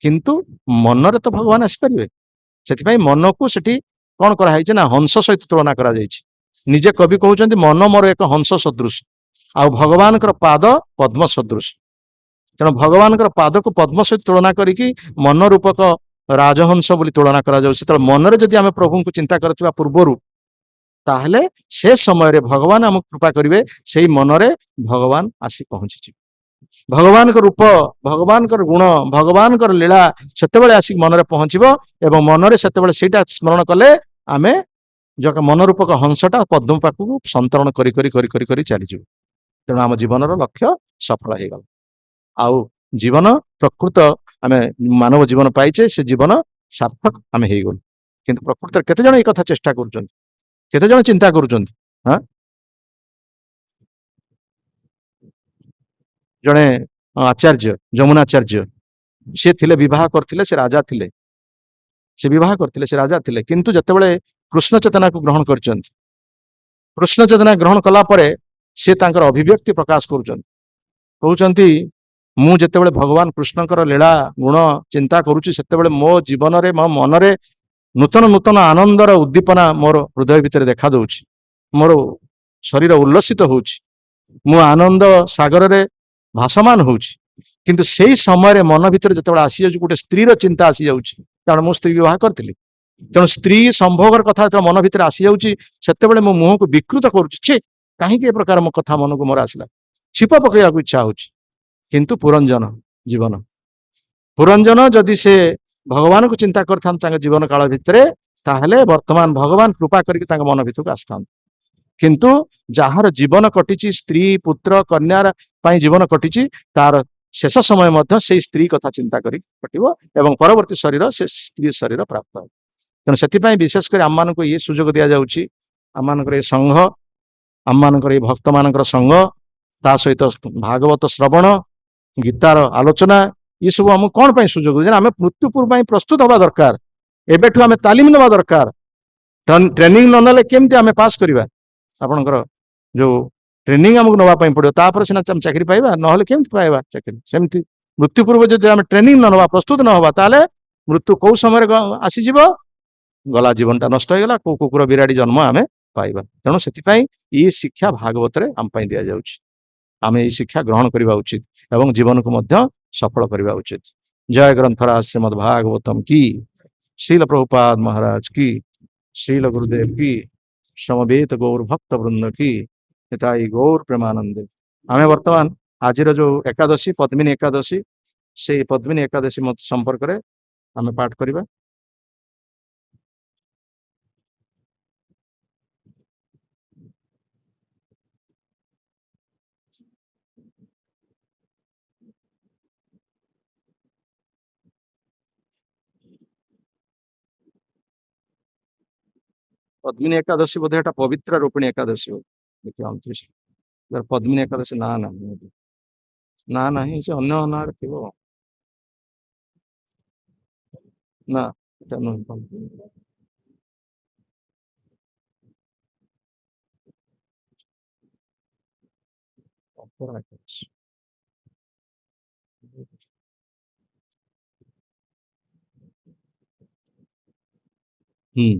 A: କିନ୍ତୁ ମନରେ ତ ଭଗବାନ ଆସିପାରିବେ। ସେଥିପାଇଁ ମନକୁ ସେଠି କଣ କରାହେଇଛି ନା ହଂସ ସହିତ ତୁଳନା କରାଯାଇଛି। ନିଜେ କବି କହୁଛନ୍ତି ମନ ମୋର ଏକ ହଂସ ସଦୃଶ, ଆଉ ଭଗବାନଙ୍କର ପାଦ ପଦ୍ମ ସଦୃଶ। ତେଣୁ ଭଗବାନଙ୍କର ପାଦକୁ ପଦ୍ମ ସହିତ ତୁଳନା କରିକି ମନ ରୂପକ ରାଜହଂସ ବୋଲି ତୁଳନା କରାଯାଉଛି। ସେତେବେଳେ ମନରେ ଯଦି ଆମେ ପ୍ରଭୁଙ୍କୁ ଚିନ୍ତା କରୁଥିବା ପୂର୍ବରୁ, ତାହେଲେ ସେ ସମୟରେ ଭଗବାନ ଆମକୁ କୃପା କରିବେ, ସେଇ ମନରେ ଭଗବାନ ଆସି ପହଞ୍ଚିଯିବେ। ଭଗବାନଙ୍କ ରୂପ, ଭଗବାନଙ୍କର ଗୁଣ, ଭଗବାନଙ୍କର ଲୀଳା ସେତେବେଳେ ଆସିକି ମନରେ ପହଞ୍ଚିବ ଏବଂ ମନରେ ସେତେବେଳେ ସେଇଟା ସ୍ମରଣ କଲେ ଆମେ ମନ ରୂପକ ହଂସଟା ପଦ୍ମ ପାଖକୁ ସନ୍ତରଣ କରି କରି କରି କରି କରି ଚାଲିଯିବ। ତେଣୁ ଆମ ଜୀବନର ଲକ୍ଷ୍ୟ ସଫଳ ହେଇଗଲା। ଆଉ ଜୀବନ ପ୍ରକୃତ ଆମେ ମାନବ ଜୀବନ ପାଇଛେ, ସେ ଜୀବନ ସାର୍ଥକ ଆମେ ହେଇଗଲୁ। କିନ୍ତୁ ପ୍ରକୃତରେ କେତେ ଜଣ ଏଇ କଥା ଚେଷ୍ଟା କରୁଛନ୍ତି, କେତେ ଜଣ ଚିନ୍ତା କରୁଛନ୍ତି? ହଁ, ଜଣେ ଆଚାର୍ଯ୍ୟ ଯମୁନାଚାର୍ଯ୍ୟ, ସେ ଥିଲେ ବିବାହ କରିଥିଲେ, ସେ ରାଜା ଥିଲେ, ସେ ବିବାହ କରିଥିଲେ, ସେ ରାଜା ଥିଲେ। କିନ୍ତୁ ଯେତେବେଳେ କୃଷ୍ଣ ଚେତନାକୁ ଗ୍ରହଣ କରିଛନ୍ତି, କୃଷ୍ଣ ଚେତନା ଗ୍ରହଣ କଲା ପରେ ସେ ତାଙ୍କର ଅଭିବ୍ୟକ୍ତି ପ୍ରକାଶ କରୁଛନ୍ତି। କହୁଛନ୍ତି ମୁଁ ଯେତେବେଳେ ଭଗବାନ କୃଷ୍ଣଙ୍କର ଲୀଳା ଗୁଣ ଚିନ୍ତା କରୁଛି ସେତେବେଳେ ମୋ ଜୀବନରେ ମୋ ମନରେ ନୂତନ ନୂତନ ଆନନ୍ଦର ଉଦ୍ଦୀପନା ମୋର ହୃଦୟ ଭିତରେ ଦେଖା ଦଉଛି। ମୋର ଶରୀର ଉଲ୍ଲସିତ ହଉଛି, ମୁଁ ଆନନ୍ଦ ସାଗରରେ ଭାସମାନ ହଉଛି। କିନ୍ତୁ ସେଇ ସମୟରେ ମନ ଭିତରେ ଯେତେବେଳେ ଆସିଯାଉଛି ଗୋଟେ ସ୍ତ୍ରୀର ଚିନ୍ତା ଆସିଯାଉଛି, କାରଣ ମୁଁ ସ୍ତ୍ରୀ ବିବାହ କରିଥିଲି। ତେଣୁ ସ୍ତ୍ରୀ ସମ୍ଭୋଗର କଥା ଯେତେବେଳେ ମନ ଭିତରେ ଆସିଯାଉଛି ସେତେବେଳେ ମୋ ମୁହଁକୁ ବିକୃତ କରୁଛି, ଛି କାହିଁକି ଏ ପ୍ରକାର ମୋ କଥା ମନକୁ ମୋର ଆସିଲା, ଛିପ ପକେଇବାକୁ ଇଚ୍ଛା ହଉଛି। କିନ୍ତୁ ପୁରଞ୍ଜନ ଜୀବନ, ପୁରଞ୍ଜନ ଯଦି ସେ ଭଗବାନଙ୍କୁ ଚିନ୍ତା କରିଥାନ୍ତି ତାଙ୍କ ଜୀବନ କାଳ ଭିତରେ, ତାହେଲେ ବର୍ତ୍ତମାନ ଭଗବାନ କୃପା କରିକି ତାଙ୍କ ମନ ଭିତରକୁ ଆସିଥାନ୍ତି। କିନ୍ତୁ ଯାହାର ଜୀବନ କଟିଛି ସ୍ତ୍ରୀ ପୁତ୍ର କନ୍ୟାର ପାଇଁ ଜୀବନ କଟିଛି, ତାର ଶେଷ ସମୟ ମଧ୍ୟ ସେଇ ସ୍ତ୍ରୀ କଥା ଚିନ୍ତା କରି କଟିବ ଏବଂ ପରବର୍ତ୍ତୀ ଶରୀର ସେ ସ୍ତ୍ରୀ ଶରୀର ପ୍ରାପ୍ତ ହେବ। ତେଣୁ ସେଥିପାଇଁ ବିଶେଷ କରି ଆମମାନଙ୍କୁ ଇଏ ସୁଯୋଗ ଦିଆଯାଉଛି, ଆମମାନଙ୍କର ଏ ସଂଘ, ଆମମାନଙ୍କର ଏଇ ଭକ୍ତମାନଙ୍କର ସଂଘ, ତା ସହିତ ଭାଗବତ ଶ୍ରବଣ, ଗୀତାର ଆଲୋଚନା, ଏସବୁ ଆମକୁ କଣ ପାଇଁ ସୁଯୋଗ ଯେ ଆମେ ମୃତ୍ୟୁ ପୂର୍ବ ପାଇଁ ପ୍ରସ୍ତୁତ ହବା ଦରକାର। ଏବେଠୁ ଆମେ ତାଲିମ ନେବା ଦରକାର। ଟ୍ରେନିଂ ନ ନେଲେ କେମିତି ଆମେ ପାସ୍ କରିବା? ଆପଣଙ୍କର ଯୋଉ ଟ୍ରେନିଂ ଆମକୁ ନେବା ପାଇଁ ପଡିବ, ତାପରେ ସିନା ଚାକିରି ପାଇବା, ନହେଲେ କେମିତି ପାଇବା ଚାକିରି? ସେମିତି ମୃତ୍ୟୁ ପୂର୍ବ ଯଦି ଆମେ ଟ୍ରେନିଂ ନ ନେବା, ପ୍ରସ୍ତୁତ ନ ହେବା, ତାହେଲେ ମୃତ୍ୟୁ କୋଉ ସମୟରେ ଆସିଯିବ, ଗଲା ଜୀବନଟା ନଷ୍ଟ ହେଇଗଲା, କୋଉ କୁକୁର ବିରାଡି ଜନ୍ମ ଆମେ ପାଇବା। ତେଣୁ ସେଥିପାଇଁ ଏଇ ଶିକ୍ଷା ଭାଗବତରେ ଆମ ପାଇଁ ଦିଆଯାଉଛି। ଆମେ ଏଇ ଶିକ୍ଷା ଗ୍ରହଣ କରିବା ଉଚିତ ଏବଂ ଜୀବନକୁ ମଧ୍ୟ ସଫଳ କରିବା ଉଚିତ। ଜୟ ଗ୍ରନ୍ଥରାଜ ଶ୍ରୀମଦ୍ ଭାଗବତମ କି, ଶ୍ରୀଲ ପ୍ରଭୁପାଦ ମହାରାଜ କି, ଶ୍ରୀଲ ଗୁରୁଦେବ କି, ସମବେତ ଗୌର ଭକ୍ତ ବୃନ୍ଦ କି, ହିତାଇ ଗୌର ପ୍ରେମାନନ୍ଦେ। ଆମେ ବର୍ତ୍ତମାନ ଆଜିର ଯୋଉ ଏକାଦଶୀ ପଦ୍ମିନୀ ଏକାଦଶୀ, ସେଇ ପଦ୍ମିନୀ ଏକାଦଶୀ ସମ୍ପର୍କରେ ଆମେ ପାଠ କରିବା। ପଦ୍ମିନୀ ଏକାଦଶୀ ବୋଧେ ଏଟା ପବିତ୍ର ରୂପିଣୀ ଏକାଦଶୀ ଦେଖିବା 29 ପଦ୍ମିନୀ ଏକାଦଶୀ ନା ନାହିଁ, ନା ନାହିଁ, ସେ ଅନ୍ୟ ନାଁରେ ଥିବ। ନା, এটা ନୁହେଁ। ଅପରା ଏକାଦଶୀ। ହୁଁ।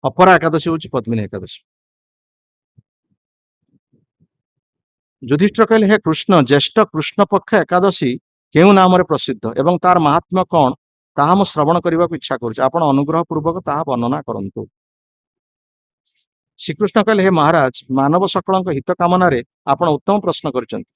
A: ଅପରା ଏକାଦଶୀ ହଉଛି ପଦ୍ମିନୀ ଏକାଦଶୀ। ଯୁଧିଷ୍ଠିର କହିଲେ, ହେ କୃଷ୍ଣ, ଜ୍ୟେଷ୍ଠ କୃଷ୍ଣ ପକ୍ଷ ଏକାଦଶୀ କେଉଁ ନାମରେ ପ୍ରସିଦ୍ଧ ଏବଂ ତାର ମାହାତ୍ମ୍ୟ କଣ, ତାହା ମୁଁ ଶ୍ରବଣ କରିବାକୁ ଇଚ୍ଛା କରୁଛି। ଆପଣ ଅନୁଗ୍ରହ ପୂର୍ବକ ତାହା ବର୍ଣ୍ଣନା କରନ୍ତୁ। ଶ୍ରୀକୃଷ୍ଣ କହିଲେ, ହେ ମହାରାଜ, ମାନବ ସକଳଙ୍କ ହିତ କାମନାରେ ଆପଣ ଉତ୍ତମ ପ୍ରଶ୍ନ କରିଛନ୍ତି।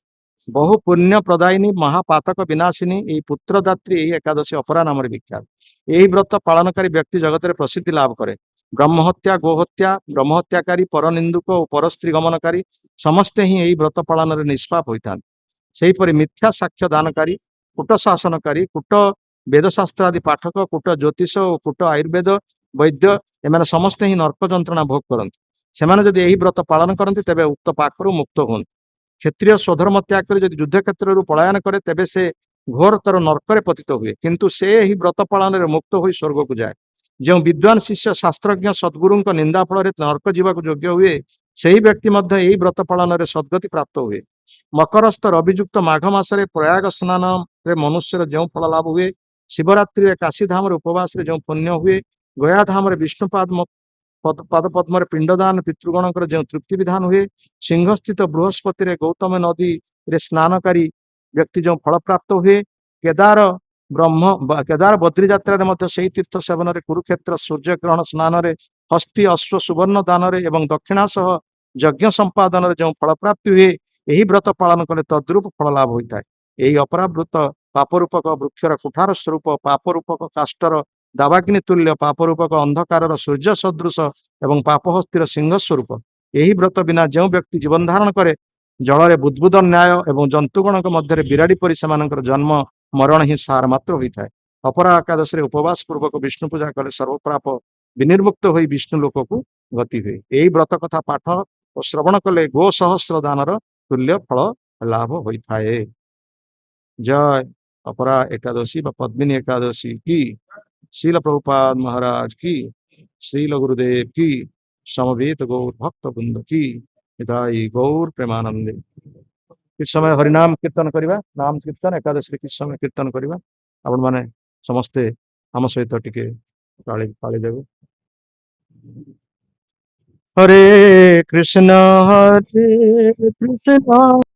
A: ବହୁ ପୁଣ୍ୟ ପ୍ରଦାୟିନୀ ମହାପାତକ ବିନାଶିନୀ ଏହି ପୁତ୍ରଦାତ୍ରୀ ଏହି ଏକାଦଶୀ ଅପରା ନାମରେ ବିଖ୍ୟାତ। ଏହି ବ୍ରତ ପାଳନକାରୀ ବ୍ୟକ୍ତି ଜଗତରେ ପ୍ରସିଦ୍ଧି ଲାଭ କରେ। ବ୍ରହ୍ମହତ୍ୟା, ଗୋହତ୍ୟା, ବ୍ରହ୍ମହତ୍ୟାକାରୀ, ପରନିନ୍ଦୁକ ଓ ପରସ୍ତ୍ରୀ ଗମନକାରୀ ସମସ୍ତେ ହିଁ ଏହି ବ୍ରତ ପାଳନରେ ନିଷ୍ପାପ ହୋଇଥାନ୍ତି। ସେହିପରି ମିଥ୍ୟା ସାକ୍ଷ୍ୟ ଦାନକାରୀ, କୂଟ ଶାସନକାରୀ, କୂଟ ବେଦଶାସ୍ତ୍ର ଆଦି ପାଠକ, କୂଟ ଜ୍ୟୋତିଷ ଓ କୂଟ ଆୟୁର୍ବେଦ ବୈଦ୍ୟ ଏମାନେ ସମସ୍ତେ ହିଁ ନର୍କ ଯନ୍ତ୍ରଣା ଭୋଗ କରନ୍ତି। ସେମାନେ ଯଦି ଏହି ବ୍ରତ ପାଳନ କରନ୍ତି ତେବେ ଉକ୍ତ ପାକରୁ ମୁକ୍ତ ହୁଅନ୍ତି। କ୍ଷତ୍ରିୟ ସ୍ୱଧର୍ମ ତ୍ୟାଗ କରି ଯଦି ଯୁଦ୍ଧ କ୍ଷେତ୍ରରୁ ପଳାୟନ କରେ ତେବେ ସେ ଘୋରତର ନର୍କରେ ପତିତ ହୁଏ, କିନ୍ତୁ ସେ ଏହି ବ୍ରତ ପାଳନରେ ମୁକ୍ତ ହୋଇ ସ୍ୱର୍ଗକୁ ଯାଏ। ଯେଉଁ ବିଦ୍ୱାନ ଶିଷ୍ୟ ଶାସ୍ତ୍ରଜ୍ଞ ସଦ୍ଗୁରୁଙ୍କ ନିନ୍ଦା ଫଳରେ ନର୍କ ଯିବାକୁ ଯୋଗ୍ୟ ହୁଏ, ସେହି ବ୍ୟକ୍ତି ମଧ୍ୟ ଏହି ବ୍ରତ ପାଳନରେ ସଦ୍ଗତି ପ୍ରାପ୍ତ ହୁଏ। ମକରସ୍ଥ ରବିଯୁକ୍ତ ମାଘ ମାସରେ ପ୍ରୟାଗ ସ୍ନାନରେ ମନୁଷ୍ୟର ଯେଉଁ ଫଳ ଲାଭ ହୁଏ, ଶିବରାତ୍ରିରେ କାଶୀ ଧାମରେ ଉପବାସରେ ଯେଉଁ ପୁଣ୍ୟ ହୁଏ, ଗୟା ଧାମରେ ବିଷ୍ଣୁପାଦ ପାଦ ପଦ୍ମରେ ପିଣ୍ଡଦାନ ପିତୃଗଣଙ୍କର ଯେଉଁ ତୃପ୍ତି ବିଧାନ ହୁଏ, ସିଂହସ୍ଥିତ ବୃହସ୍ପତିରେ ଗୌତମ ନଦୀରେ ସ୍ନାନକାରୀ ବ୍ୟକ୍ତି ଯେଉଁ ଫଳ ପ୍ରାପ୍ତ ହୁଏ, କେଦାର କେଦାର ବଦ୍ରି ଯାତ୍ରାରେ ମଧ୍ୟ ସେହି ତୀର୍ଥ ସେବନରେ, କୁରୁକ୍ଷେତ୍ର ସୂର୍ଯ୍ୟଗ୍ରହଣ ସ୍ନାନରେ, ହସ୍ତି ଅଶ୍ଵ ସୁବର୍ଣ୍ଣ ଦାନରେ ଏବଂ ଦକ୍ଷିଣା ସହ ଯଜ୍ଞ ସମ୍ପାଦନରେ ଯେଉଁ ଫଳ ପ୍ରାପ୍ତି ହୁଏ, ଏହି ବ୍ରତ ପାଳନ କଲେ ତଦ୍ରୂପ ଫଳ ଲାଭ ହୋଇଥାଏ। ଏହି ଅପରାବୃତ ପାପରୂପକ ବୃକ୍ଷର କୁଠାର ସ୍ୱରୂପ, ପାପରୂପକ କାଷ୍ଟର ଦାବାଗ୍ନି ତୁଲ୍ୟ, ପାପରୂପକ ଅନ୍ଧକାରର ସୂର୍ଯ୍ୟ ସଦୃଶ ଏବଂ ପାପହସ୍ତିର ସିଂହ ସ୍ୱରୂପ। ଏହି ବ୍ରତ ବିନା ଯେଉଁ ବ୍ୟକ୍ତି ଜୀବନ ଧାରଣ କରେ, ଜଳରେ ବୁଦ୍ବୁଦ ନ୍ୟାୟ ଏବଂ ଜନ୍ତୁଗଣଙ୍କ ମଧ୍ୟରେ ବିରାଡ଼ି ପରି ସେମାନଙ୍କର ଜନ୍ମ ମରଣ ହିଁ ସାର ମାତ୍ର ହୋଇଥାଏ। ଅପରା ଏକାଦଶୀରେ ଉପବାସ ପୂର୍ବକ ବିଷ୍ଣୁ ପୂଜା କଲେ ସର୍ବପାପ ବିନିର୍ମୁକ୍ତ ହୋଇ ବିଷ୍ଣୁ ଲୋକକୁ ଗତି ହୁଏ। ଏହି ବ୍ରତ କଥା ପାଠ ଓ ଶ୍ରବଣ କଲେ ଗୋ ସହସ୍ର ଦାନର ତୁଲ୍ୟ ଫଳ ଲାଭ ହୋଇଥାଏ। ଜୟ ଅପରା ଏକାଦଶୀ ବା ପଦ୍ମିନୀ ଏକାଦଶୀ की। श्रील प्रभुपाद महाराज की। श्रील गुरुदेव की। समवेत गौर भक्त वृंद की। हिताई गौर प्रेमानंदे। किस समय हरिनाम कीर्तन करवा, नाम कीर्तन एकादशी किस समय कीर्तन करवा, आपण माने समस्ते आम सहित टिके पाळी पाळी देबे। हरे कृष्ण